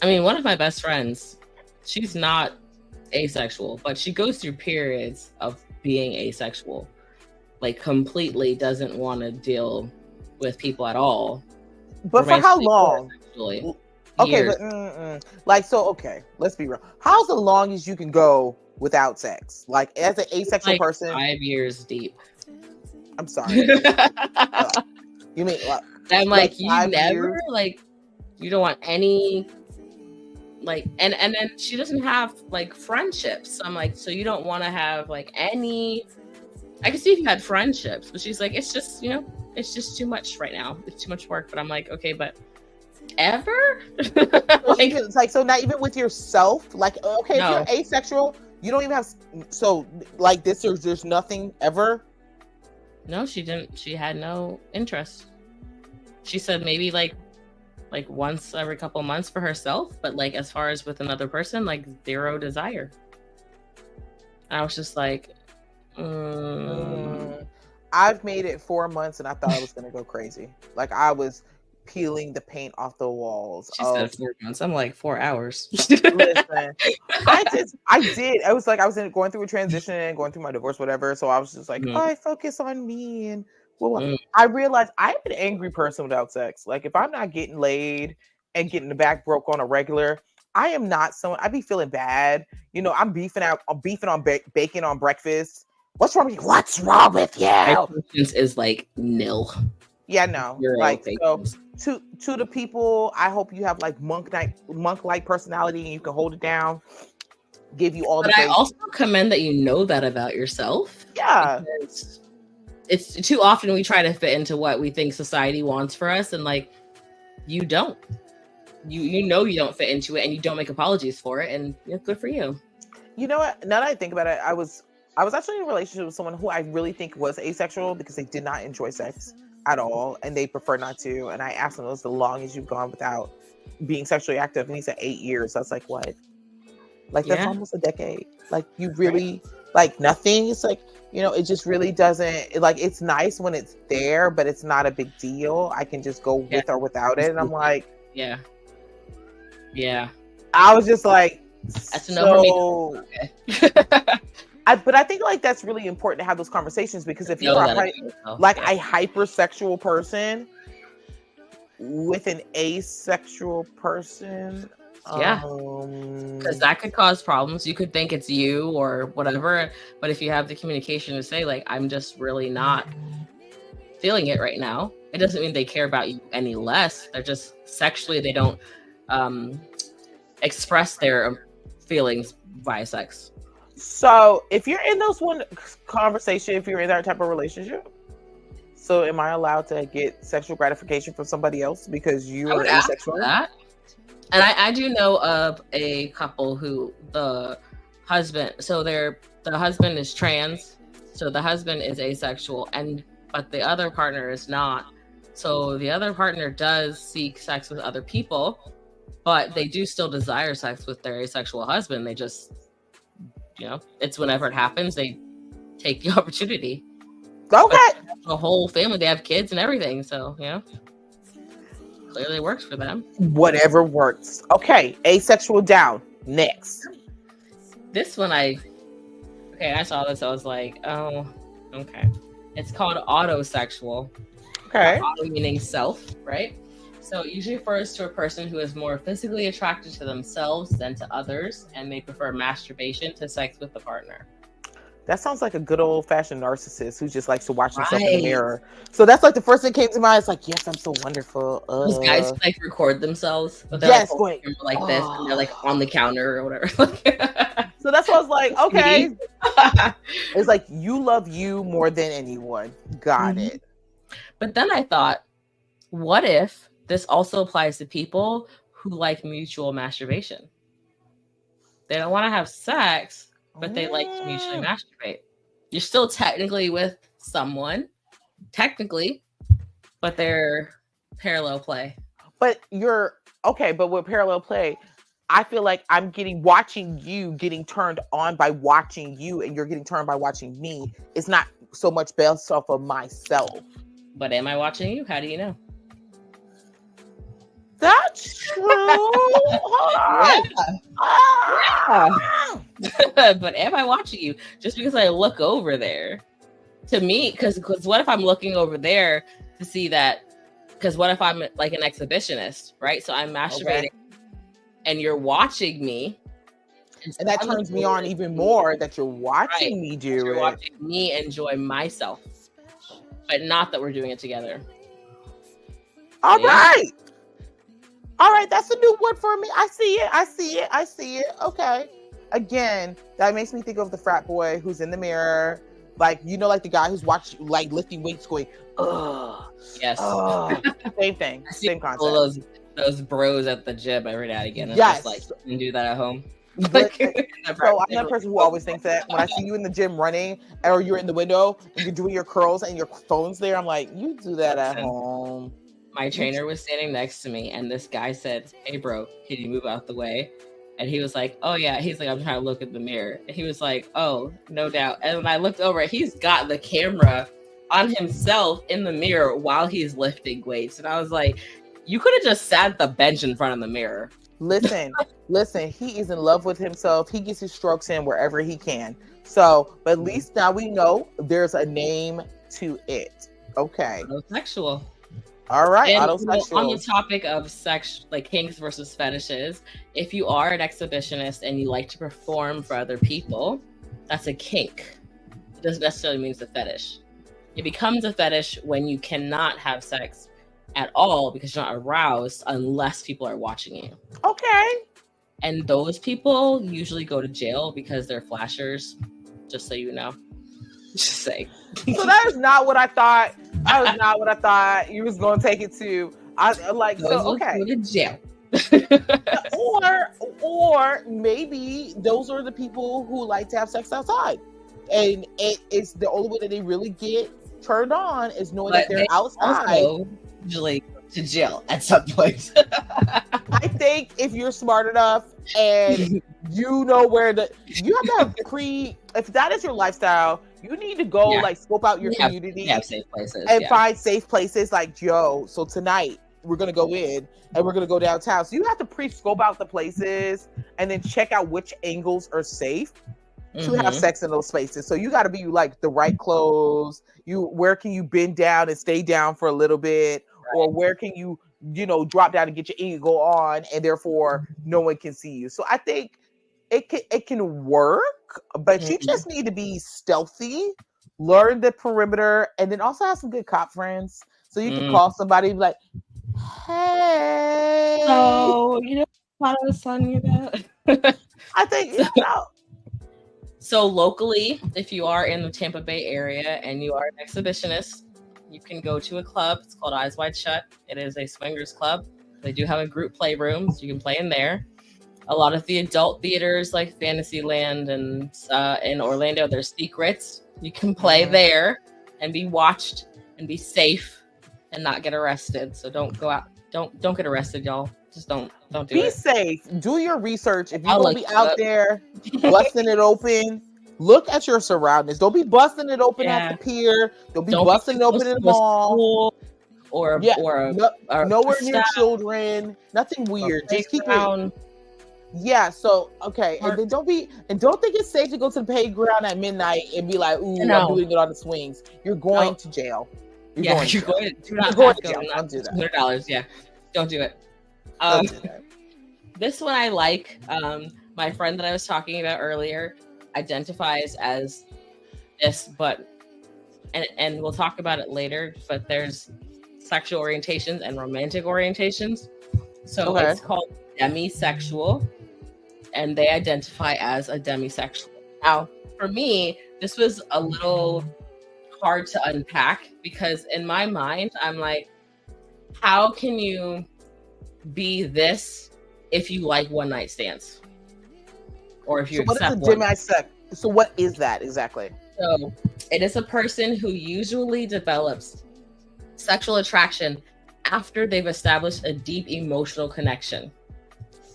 [SPEAKER 2] I mean, one of my best friends, she's not asexual, but she goes through periods of being asexual. Like, completely doesn't want to deal with people at all.
[SPEAKER 1] But for how long? Okay,
[SPEAKER 2] Years.
[SPEAKER 1] but okay, let's be real. How's the longest you can go without sex? Like, as an asexual person,
[SPEAKER 2] 5 years deep.
[SPEAKER 1] I'm sorry. You mean
[SPEAKER 2] I'm like you never
[SPEAKER 1] years?
[SPEAKER 2] Like, you don't want any, like, and then she doesn't have like friendships. So I'm like, so you don't want to have like any. I can see if you had friendships, but she's like, it's just it's just too much right now. It's too much work. But I'm like, okay, but ever?
[SPEAKER 1] It's like, so not even with yourself. Like, okay,
[SPEAKER 2] No.
[SPEAKER 1] if you're asexual, you don't even have. So like this, there's nothing ever.
[SPEAKER 2] No, she didn't. She had no interest. She said maybe like once every couple months for herself, but like as far as with another person, like zero desire. And I was just like,
[SPEAKER 1] I've made it 4 months and I thought I was gonna go crazy. Like, I was peeling the paint off the walls.
[SPEAKER 2] She said 4 months. I'm like, 4 hours.
[SPEAKER 1] Listen, I did. I was like, I was going through a transition and going through my divorce, whatever. So I was just like, I focus on me. And I realized I'm an angry person without sex. Like, if I'm not getting laid and getting the back broke on a regular, I am not someone. I be feeling bad. I'm beefing on bacon on breakfast. What's wrong with you? What's wrong with you?
[SPEAKER 2] My patience is like nil.
[SPEAKER 1] Yeah, no. Like, so to the people, I hope you have like monk-like personality and you can hold it down. Give you all the.
[SPEAKER 2] But I also commend that you know that about yourself.
[SPEAKER 1] Yeah.
[SPEAKER 2] It's too often we try to fit into what we think society wants for us, and like, you don't. You you don't fit into it, and you don't make apologies for it, and good for you.
[SPEAKER 1] You know what? Now that I think about it, I was actually in a relationship with someone who I really think was asexual because they did not enjoy sex at all, and they prefer not to. And I asked him, "What's the longest you've gone without being sexually active?" And he said 8 years. So I was like, "What? Like, that's almost a decade. Like, you really like nothing." It's like, it just really doesn't. Like, it's nice when it's there, but it's not a big deal. I can just go with or without it. And I'm like,
[SPEAKER 2] yeah.
[SPEAKER 1] I was just like,
[SPEAKER 2] that's enough for me. Okay.
[SPEAKER 1] But I think like that's really important to have those conversations, because if you're a hypersexual person with an asexual person,
[SPEAKER 2] because that could cause problems. You could think it's you or whatever, but if you have the communication to say like, I'm just really not feeling it right now, it doesn't mean they care about you any less. They're just sexually, they don't express their feelings via sex.
[SPEAKER 1] So if you're in those one conversation, if you're in that type of relationship, so am I allowed to get sexual gratification from somebody else because you are asexual?
[SPEAKER 2] That. And I do know of a couple who the husband is trans, so the husband is asexual, but the other partner is not. So the other partner does seek sex with other people, but they do still desire sex with their asexual husband. They just, it's whenever it happens, they take the opportunity.
[SPEAKER 1] Okay.
[SPEAKER 2] The whole family, they have kids and everything, so clearly it works for them.
[SPEAKER 1] Whatever works. Okay, asexual down. Next.
[SPEAKER 2] This one I saw this, I was like, oh, okay. It's called autosexual.
[SPEAKER 1] Okay.
[SPEAKER 2] Auto meaning self, right? So it usually refers to a person who is more physically attracted to themselves than to others, and they prefer masturbation to sex with the partner.
[SPEAKER 1] That sounds like a good old-fashioned narcissist who just likes to watch himself in the mirror. So that's like the first thing that came to mind. It's like, yes, I'm so wonderful.
[SPEAKER 2] Those guys like record themselves, but they're
[SPEAKER 1] yes,
[SPEAKER 2] like this, and they're like on the counter or whatever.
[SPEAKER 1] So that's why I was like, okay. It's like, you love you more than anyone. Got it.
[SPEAKER 2] But then I thought, what if this also applies to people who like mutual masturbation? They don't want to have sex, but they like to mutually masturbate. You're still technically with someone, but they're parallel play.
[SPEAKER 1] But but with parallel play, I feel like I'm watching you getting turned on by watching you, and you're getting turned by watching me. It's not so much based off of myself.
[SPEAKER 2] But am I watching you? How do you know?
[SPEAKER 1] That's true. Hold on.
[SPEAKER 2] But am I watching you? Just because I look over there, to me, because what if I'm looking over there to see that? Because what if I'm like an exhibitionist, right? So I'm masturbating, and you're watching me,
[SPEAKER 1] and that turns me on even more that you're watching me do it.
[SPEAKER 2] You're watching me enjoy myself, but not that we're doing it together.
[SPEAKER 1] All right. That's a new one for me. I see it. Okay. Again, that makes me think of the frat boy who's in the mirror. Like, like the guy who's watching, like lifting weights going, ugh.
[SPEAKER 2] Yes.
[SPEAKER 1] Same thing. Same concept.
[SPEAKER 2] Those bros at the gym every now and again.
[SPEAKER 1] Yes.
[SPEAKER 2] Just like, you can do that at home.
[SPEAKER 1] So I'm that person who always thinks that when I see you in the gym running, or you're in the window and you're doing your curls and your phone's there, I'm like, you do that at home.
[SPEAKER 2] My trainer was standing next to me, and this guy said, "Hey, bro, can you move out the way?" And he was like, "Oh yeah." He's like, "I'm trying to look at the mirror." And he was like, "Oh, no doubt." And when I looked over, he's got the camera on himself in the mirror while he's lifting weights, and I was like, "You could have just sat at the bench in front of the mirror."
[SPEAKER 1] Listen, he is in love with himself. He gets his strokes in wherever he can. So, but at least now we know there's a name to it. Okay.
[SPEAKER 2] Autosexual.
[SPEAKER 1] All right.
[SPEAKER 2] And,
[SPEAKER 1] autosexual.
[SPEAKER 2] On the topic of sex, like kinks versus fetishes, if you are an exhibitionist and you like to perform for other people, that's a kink. It doesn't necessarily mean it's a fetish. It becomes a fetish when you cannot have sex at all because you're not aroused unless people are watching you.
[SPEAKER 1] Okay.
[SPEAKER 2] And those people usually go to jail because they're flashers, just so you know. Just saying.
[SPEAKER 1] So that is not what I thought. That was not what I thought you was going to take it to. Okay.
[SPEAKER 2] Go to jail.
[SPEAKER 1] or maybe those are the people who like to have sex outside. And it's the only way that they really get turned on is knowing that they're outside.
[SPEAKER 2] Usually to jail at some point.
[SPEAKER 1] I think if you're smart enough and you know where you have to have if that is your lifestyle, you need to go scope out your community
[SPEAKER 2] safe places,
[SPEAKER 1] and find safe places like, so tonight we're going to go in and we're going to go downtown. So you have to pre-scope out the places and then check out which angles are safe to have sex in those spaces. So you got to be like the right clothes. Where can you bend down and stay down for a little bit? Or where can you drop down and get your ego on, and therefore no one can see you. So I think it can work, but you just need to be stealthy, learn the perimeter, and then also have some good cop friends. So you can call somebody and be like, hey.
[SPEAKER 2] So, thought I was telling you that.
[SPEAKER 1] I think, you know.
[SPEAKER 2] So locally, if you are in the Tampa Bay area and you are an exhibitionist, you can go to a club. It's called Eyes Wide Shut. It is a swingers club. They do have a group playroom, so you can play in there. A lot of the adult theaters like Fantasyland and in Orlando, there's Secrets. You can play there and be watched and be safe and not get arrested. So don't go out. Don't get arrested, y'all. Just don't do it.
[SPEAKER 1] Be safe. Do your research. If you're going to be out there busting it open, look at your surroundings. Don't be busting it open at the pier. Don't be busting it open in the mall.
[SPEAKER 2] Or
[SPEAKER 1] nowhere near children. Nothing weird. Just keep it. Yeah. So okay, and then don't think it's safe to go to the playground at midnight and be like, "Ooh, I'm doing it on the swings." You're going to jail. You're going to jail. Don't do that.
[SPEAKER 2] $100. Yeah, don't do it. This one I like. My friend that I was talking about earlier identifies as this, but and we'll talk about it later. But there's sexual orientations and romantic orientations. So it's called demisexual, and they identify as a demisexual. Now, for me, this was a little hard to unpack because in my mind, I'm like, how can you be this if you like one night stands? Or if you accept one.
[SPEAKER 1] So what is that exactly?
[SPEAKER 2] So it is a person who usually develops sexual attraction after they've established a deep emotional connection.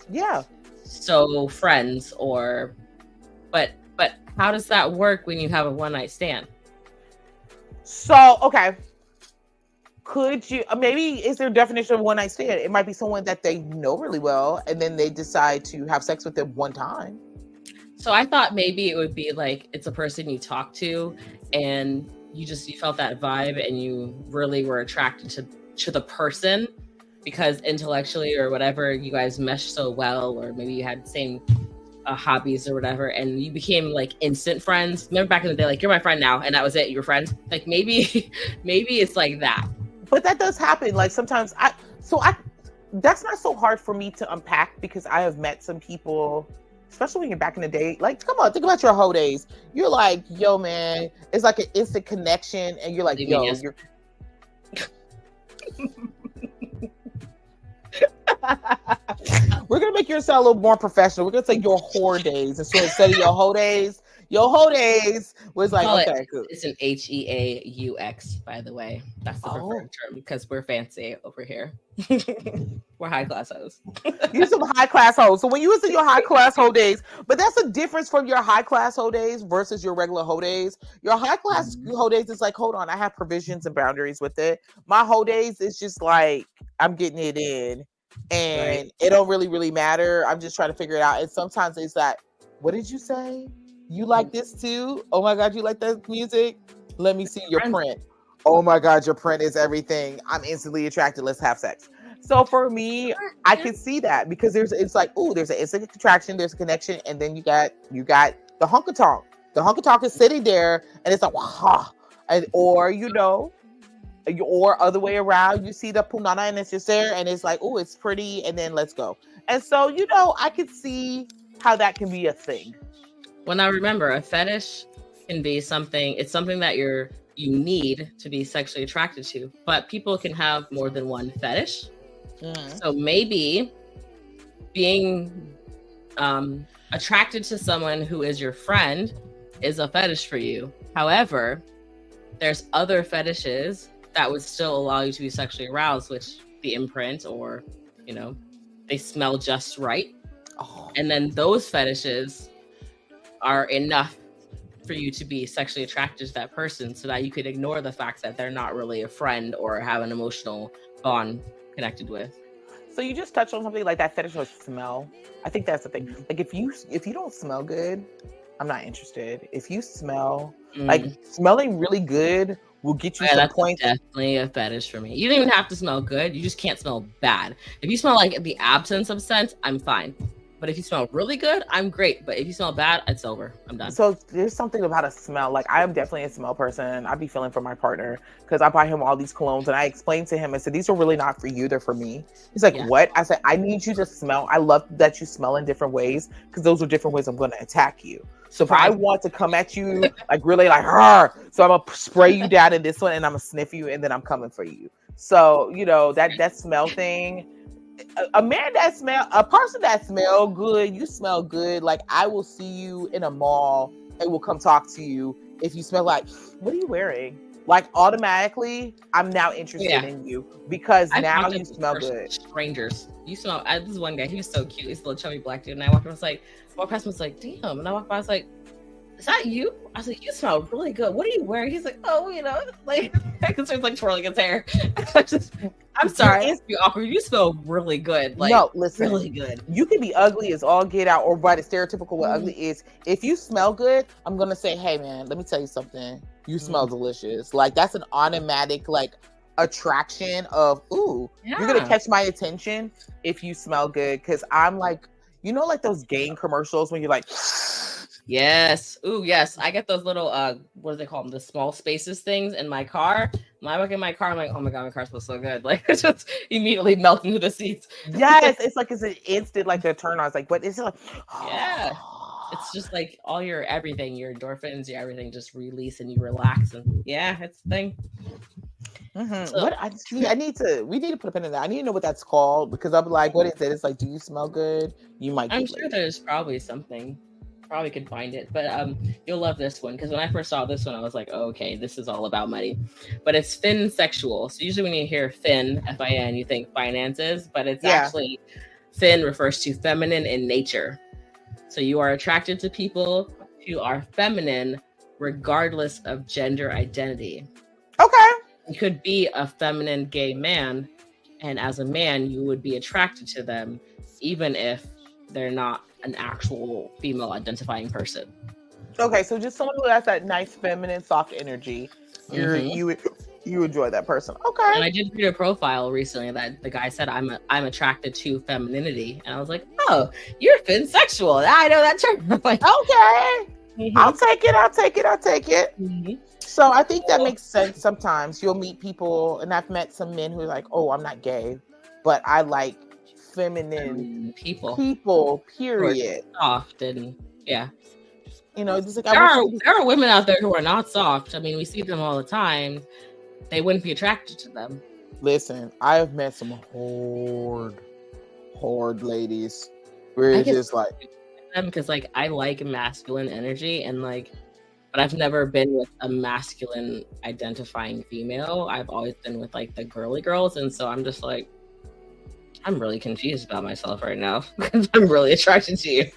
[SPEAKER 1] Yeah.
[SPEAKER 2] So friends but how does that work when you have a one night stand?
[SPEAKER 1] So, okay. Could you, maybe is there a definition of one night stand? It might be someone that they know really well and then they decide to have sex with them one time.
[SPEAKER 2] So I thought maybe it would be like, it's a person you talk to and you felt that vibe and you really were attracted to the person because intellectually or whatever, you guys meshed so well, or maybe you had the same hobbies or whatever, and you became like instant friends. Remember back in the day, like, you're my friend now, and that was it, you were friends. Like maybe it's like that.
[SPEAKER 1] But that does happen. Like sometimes that's not so hard for me to unpack because I have met some people, especially when you're back in the day. Like, come on, think about your hoe days. You're like, yo, man, it's like an instant connection, and you're like, yo, you're. We're gonna make yours sound a little more professional. We're gonna say your whore days, and so instead of your hoe days was like, okay, cool.
[SPEAKER 2] It's an HEAUX, by the way. That's the preferred term because we're fancy over here. We're high class hoes.
[SPEAKER 1] You're some high class hoes. So when you was in your high class hoe days, but that's a difference from your high class hoe days versus your regular hoe days. Your high class hoe days is like, hold on, I have provisions and boundaries with it. My hoe days is just like, I'm getting it in. And it don't really matter. I'm just trying to figure it out. And sometimes it's like, what did you say? You like this too? Oh my God, you like that music? Let me see your print. Oh my God, your print is everything. I'm instantly attracted. Let's have sex. So for me, I can see that because it's like, ooh, there's an instant attraction, there's a connection, and then you got the honkatonk. The honkatonk is sitting there, and it's like, wow, or other way around, you see the punana and it's just there, and it's like, oh, it's pretty, and then let's go. And so, I could see how that can be a thing.
[SPEAKER 2] Well, now remember, a fetish can be something. It's something that you need to be sexually attracted to, but people can have more than one fetish. So maybe being attracted to someone who is your friend is a fetish for you. However, there's other fetishes that would still allow you to be sexually aroused, which the imprint, or they smell just right. And then those fetishes are enough for you to be sexually attracted to that person, so that you could ignore the fact that they're not really a friend or have an emotional bond connected with.
[SPEAKER 1] So you just touched on something like that fetish of smell. I think that's the thing. Like if you don't smell good, I'm not interested. If you smell like smelling really good will get you to the point.
[SPEAKER 2] Definitely a fetish for me. You don't even have to smell good. You just can't smell bad. If you smell like the absence of scent, I'm fine. But if you smell really good, I'm great. But if you smell bad, it's over. I'm done.
[SPEAKER 1] So there's something about a smell. Like, I am definitely a smell person. I be feeling for my partner because I buy him all these colognes, and I explained to him, I said, these are really not for you, they're for me. He's like, what? I said, I need you to smell. I love that you smell in different ways because those are different ways I'm going to attack you. So if I want to come at you like really like, so I'm gonna spray you down in this one, and I'm gonna sniff you, and then I'm coming for you. So that smell thing. A person that smell good, you smell good. Like, I will see you in a mall and will come talk to you if you smell like, what are you wearing? Like, automatically, I'm now interested in you because now you smell good.
[SPEAKER 2] Strangers, you smell. This is one guy. He was so cute. He's a little chubby black dude, and I walked past him, was like, damn. And I walked by, I was like, is that you? I was like, you smell really good. What are you wearing? He's like, oh, like, because he's like twirling his hair. I'm sorry, it's awkward. You smell really good. Like,
[SPEAKER 1] no, listen,
[SPEAKER 2] really good.
[SPEAKER 1] You can be ugly as all get out, or what is stereotypical what ugly is. If you smell good, I'm gonna say, hey man, let me tell you something. You smell delicious. Like, that's an automatic like attraction of, ooh, you're gonna catch my attention if you smell good. Because I'm like, like those game commercials when you're like.
[SPEAKER 2] Yes. Ooh, yes. I get those little what do they call them? The small spaces things in my car. When I look in my car, I'm like, oh my god, my car smells so good. Like, it's just immediately melt into the seats.
[SPEAKER 1] Yes, it's like it's an instant like a turn on. It's like, what is it like?
[SPEAKER 2] Yeah. It's just like all your everything, your endorphins, your everything just release and you relax, and it's the thing.
[SPEAKER 1] So, we need to put a pin in that. I need to know what that's called because I'm like, what is it? It's like, do you smell good? You might.
[SPEAKER 2] I'm sure there's probably something. Probably could find it, but you'll love this one because when I first saw this one, I was like, oh, okay, this is all about money. But it's fin sexual. So usually when you hear fin, Fin, you think finances, but it's actually fin refers to feminine in nature. So you are attracted to people who are feminine regardless of gender identity.
[SPEAKER 1] Okay.
[SPEAKER 2] You could be a feminine gay man, and as a man, you would be attracted to them even if they're not an actual female identifying person.
[SPEAKER 1] Okay, so just someone who has that nice feminine soft energy, you enjoy that person. Okay.
[SPEAKER 2] And I did read a profile recently that the guy said I'm attracted to femininity, and I was like, oh, you're finsexual. I know that term. Like,
[SPEAKER 1] okay, I'll take it. Mm-hmm. So I think that makes sense. Sometimes you'll meet people, and I've met some men who are like, oh, I'm not gay, but I like feminine people, period.
[SPEAKER 2] Soft and
[SPEAKER 1] just like
[SPEAKER 2] there are women out there who are not soft. I mean, we see them all the time. They wouldn't be attracted to them.
[SPEAKER 1] Listen, I have met some hard ladies where it's just like
[SPEAKER 2] them because like I like masculine energy and like, but I've never been with a masculine identifying female. I've always been with like the girly girls, and so I'm just like, I'm really confused about myself right now because I'm really attracted to you.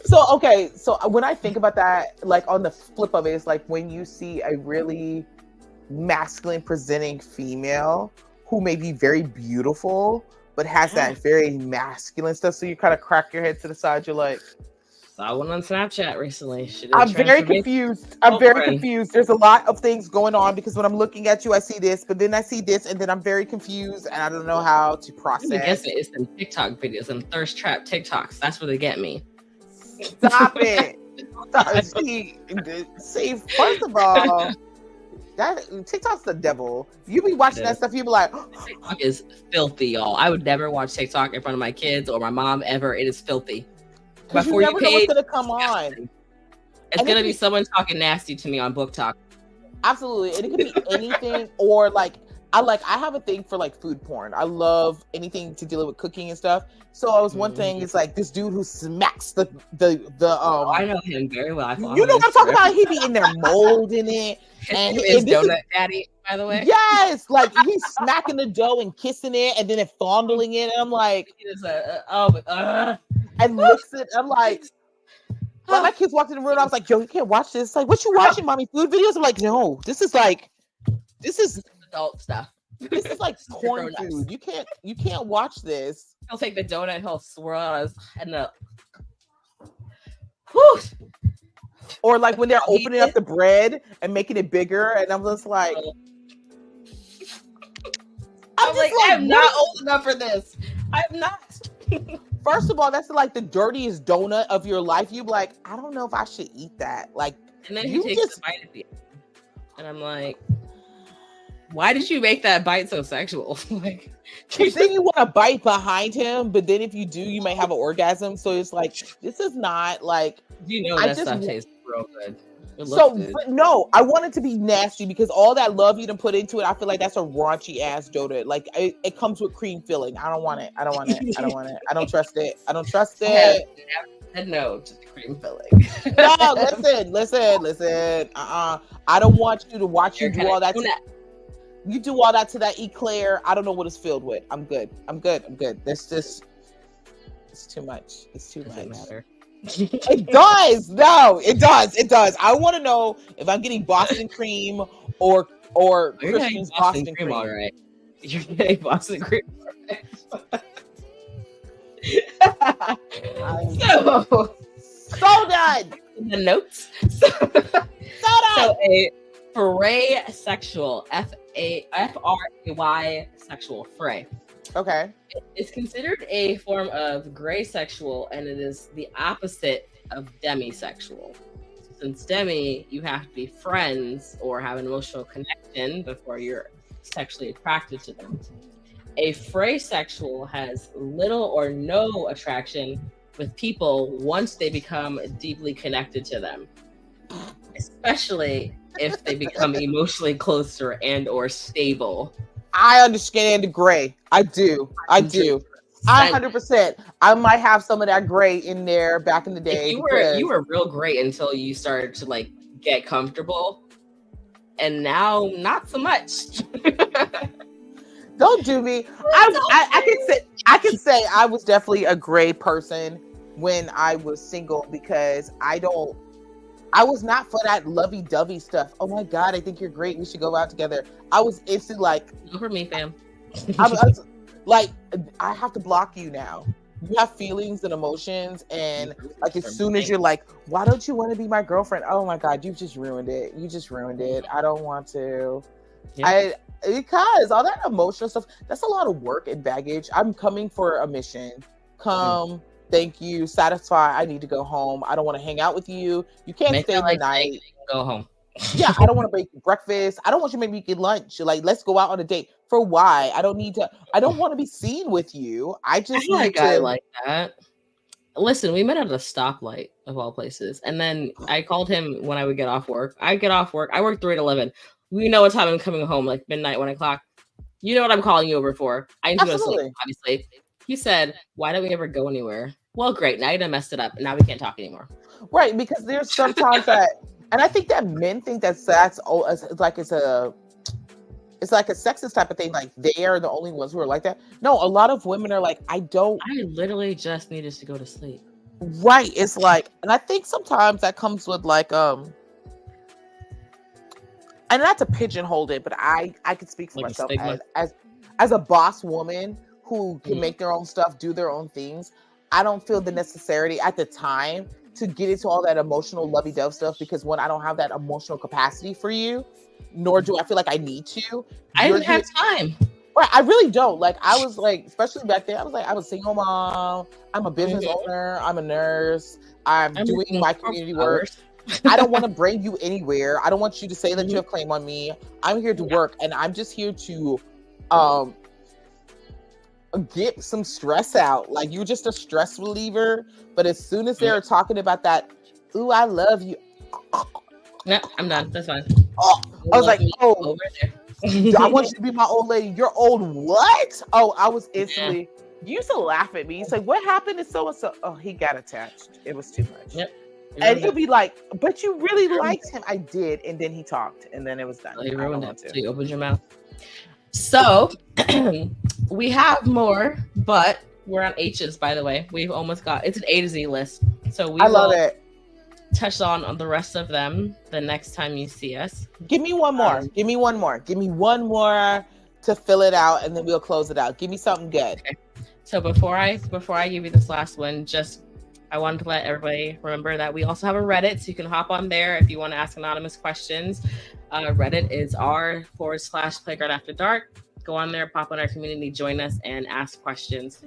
[SPEAKER 1] So when I think about that, like on the flip of it, it's like when you see a really masculine presenting female who may be very beautiful, but has that very masculine stuff. So you kind of crack your head to the side. You're like,
[SPEAKER 2] saw one on Snapchat recently.
[SPEAKER 1] I'm very confused. There's a lot of things going on because when I'm looking at you, I see this, but then I see this, and then I'm very confused, and I don't know how to process.
[SPEAKER 2] I guess it's some TikTok videos and thirst trap TikToks. That's where they get me.
[SPEAKER 1] Stop it. See, first of all, that TikTok's the devil. You be watching that stuff, you be like,
[SPEAKER 2] TikTok is filthy, y'all. I would never watch TikTok in front of my kids or my mom ever. It is filthy.
[SPEAKER 1] Before you pay, what's gonna come on.
[SPEAKER 2] It's gonna be someone talking nasty to me on Book Talk.
[SPEAKER 1] Absolutely, and it could be anything, or like I have a thing for like food porn. I love anything to deal with cooking and stuff. So I was one thing is like this dude who smacks the
[SPEAKER 2] I know him very well.
[SPEAKER 1] You know what I'm talking about? He be in there molding it. And
[SPEAKER 2] his donut daddy, by the way.
[SPEAKER 1] Yes, like he's smacking the dough and kissing it and then fondling it. And I'm like, and licks it. I'm like, when my kids walked in the room, I was like, yo, you can't watch this. Like, what you watching, mommy? Food videos? I'm like, no, this is
[SPEAKER 2] adult stuff.
[SPEAKER 1] This is like porn food. You can't watch this.
[SPEAKER 2] He'll take the donut, he'll swirl it and
[SPEAKER 1] or like when they're opening up the bread and making it bigger, and I'm just like,
[SPEAKER 2] I'm like, I'm not old enough for this. I'm not.
[SPEAKER 1] First of all, that's like the dirtiest donut of your life. You be like, I don't know if I should eat that. Like,
[SPEAKER 2] and then he takes a bite at the end. And I'm like, why did you make that bite so sexual? Like,
[SPEAKER 1] then you want to bite behind him, but then if you do, you may have an orgasm. So it's like, this is not like.
[SPEAKER 2] You know that stuff tastes real good.
[SPEAKER 1] So, but no, I want it to be nasty because all that love you done put into it, I feel like that's a raunchy ass donut. Like it comes with cream filling. I don't want it. I don't want it. I don't want it. I don't trust it. I don't trust it.
[SPEAKER 2] Said no to the cream filling.
[SPEAKER 1] No, listen. I don't want you to watch you do all that. You do all that to that eclair. I don't know what it's filled with. I'm good. This just, it's too much. It's too much. Matter. It does. No, it does. I want to know if I'm getting Boston cream or Christian's Boston cream.
[SPEAKER 2] All right. You're getting Boston cream.
[SPEAKER 1] So done.
[SPEAKER 2] The notes. So a fray sexual, F-A-F-R-A-Y sexual fray.
[SPEAKER 1] Okay.
[SPEAKER 2] It's considered a form of gray sexual, and it is the opposite of demisexual. Since demi, you have to be friends or have an emotional connection before you're sexually attracted to them. A fray sexual has little or no attraction with people once they become deeply connected to them, especially if they become emotionally closer and or stable.
[SPEAKER 1] I understand the gray. I do. 100%. I might have some of that gray in there back in the day.
[SPEAKER 2] You were real great until you started to like get comfortable, and now not so much.
[SPEAKER 1] Don't do me. I can say I was definitely a gray person when I was single because I was not for that lovey-dovey stuff. Oh my God, I think you're great. We should go out together. I was instantly like,
[SPEAKER 2] go for me, fam.
[SPEAKER 1] I was like, I have to block you now. You have feelings and emotions, and like as soon as you're like, why don't you want to be my girlfriend? Oh my God, you just ruined it. I don't want to. Yeah. Because all that emotional stuff, that's a lot of work and baggage. I'm coming for a mission. Thank you, satisfy. I need to go home. I don't want to hang out with you. You can't stay the night.
[SPEAKER 2] Go home.
[SPEAKER 1] Yeah, I don't want to make breakfast. I don't want you to make me get lunch. Like, let's go out on a date. For why? I don't want to be seen with you. I
[SPEAKER 2] like a guy like that. Listen, we met at a stoplight of all places, and then I called him when I would get off work. I work 3 to 11. We know what time I'm coming home, like midnight, 1 o'clock. You know what I'm calling you over for. I need to go to sleep, obviously. He said, why don't we ever go anywhere? Well, great. Now you done messed it up. And now we can't talk anymore.
[SPEAKER 1] Right. Because there's sometimes that, and I think that men think it's like a sexist type of thing. Like they are the only ones who are like that. No, a lot of women are like, I
[SPEAKER 2] literally just needed to go to sleep.
[SPEAKER 1] Right. It's like, and I think sometimes that comes with like, and not to pigeonhole it, but I could speak for like myself as a boss woman who can make their own stuff, do their own things. I don't feel the necessity at the time to get into all that emotional lovey-dovey stuff because one, I don't have that emotional capacity for you, nor do I feel like I need to.
[SPEAKER 2] I didn't have time.
[SPEAKER 1] Right, I really don't. Like I was like, especially back then, I was a single mom. I'm a business owner. I'm a nurse. I'm doing my community work. I don't want to bring you anywhere. I don't want you to say that you have claim on me. I'm here to work, and I'm just here to get some stress out. Like you're just a stress reliever. But as soon as they're talking about that, ooh, I love you.
[SPEAKER 2] No, I'm done. That's fine.
[SPEAKER 1] Oh, I was like, oh, I want you to be my old lady. You're old what? Oh, I was instantly. You used to laugh at me. You say, what happened to so and so? Oh, he got attached. It was too much. Yep. And he'll be like, but you really liked him. I did. And then he talked. And then it was done.
[SPEAKER 2] So you ruined it. So you opened your mouth. So we have more, but we're on H's, by the way. We've almost got, it's an A to Z list. So I
[SPEAKER 1] love it.
[SPEAKER 2] Touch on the rest of them the next time you see us.
[SPEAKER 1] Give me one more. Give me one more to fill it out, and then we'll close it out. Give me something good.
[SPEAKER 2] Okay. So before I give you this last one, I wanted to let everybody remember that we also have a Reddit, so you can hop on there if you want to ask anonymous questions. Reddit is r/Playground After Dark. Go on there, pop on our community, join us, and ask questions.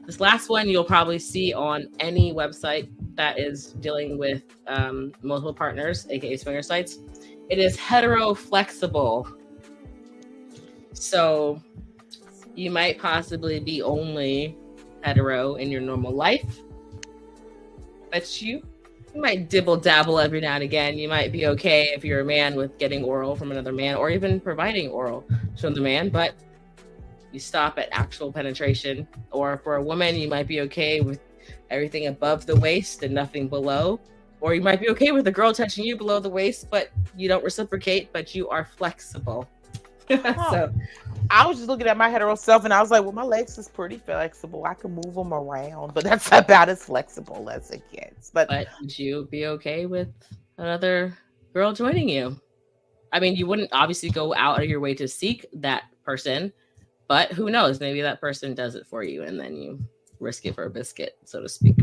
[SPEAKER 2] This last one you'll probably see on any website that is dealing with multiple partners, aka swinger sites. It is hetero flexible. So you might possibly be only hetero in your normal life, but you might dibble dabble every now and again. You might be okay if you're a man with getting oral from another man, or even providing oral from the man, but you stop at actual penetration. Or for a woman, you might be okay with everything above the waist and nothing below. Or you might be okay with a girl touching you below the waist, but you don't reciprocate, but you are flexible. So
[SPEAKER 1] I was just looking at my hetero self and I was like, well, my legs is pretty flexible. I can move them around, but that's about as flexible as it gets. But
[SPEAKER 2] would you be okay with another girl joining you? I mean, you wouldn't obviously go out of your way to seek that person, but who knows? Maybe that person does it for you and then you risk it for a biscuit, so to speak.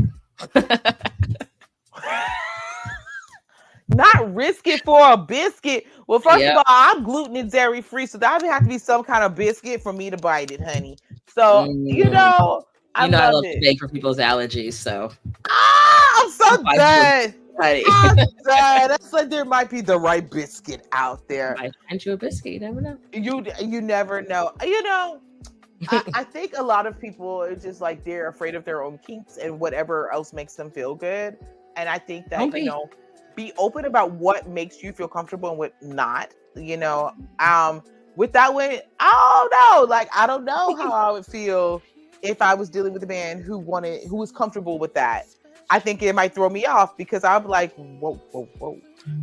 [SPEAKER 1] Not risk it for a biscuit. Well, first of all, I'm gluten and dairy free, so that would have to be some kind of biscuit for me to bite it, honey. So you know, I love
[SPEAKER 2] to bake for people's allergies. So
[SPEAKER 1] I'm so done. I'm done. That's like there might be the right biscuit out there.
[SPEAKER 2] I find you a biscuit. You never know.
[SPEAKER 1] You never know. You know. I think a lot of people are just like they're afraid of their own kinks and whatever else makes them feel good. And I think that be open about what makes you feel comfortable and what not. You know, with that one, I don't know. Like I don't know how I would feel if I was dealing with a man who was comfortable with that. I think it might throw me off because I'm like, whoa.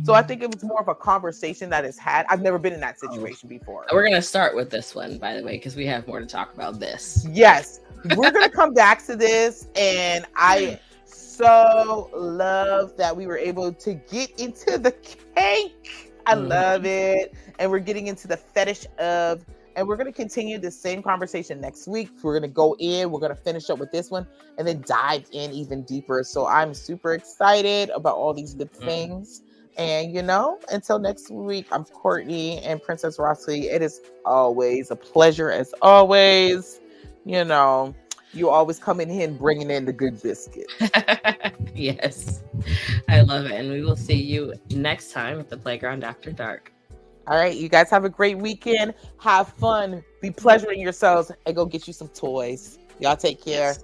[SPEAKER 1] So I think it was more of a conversation that is had. I've never been in that situation before.
[SPEAKER 2] We're going to start with this one, by the way, because we have more to talk about this.
[SPEAKER 1] Yes, we're going to come back to this. And I so love that we were able to get into the kink. I love it. And we're getting into the fetish of, and we're going to continue the same conversation next week. We're going to go in, we're going to finish up with this one and then dive in even deeper. So I'm super excited about all these good things. And, you know, until next week, I'm Courtney and Princess Rossi. It is always a pleasure as always. You know, you always come in here and bringing in the good biscuit.
[SPEAKER 2] Yes, I love it. And we will see you next time at the Playground After Dark.
[SPEAKER 1] All right, you guys have a great weekend. Have fun. Be pleasuring yourselves and go get you some toys. Y'all take care.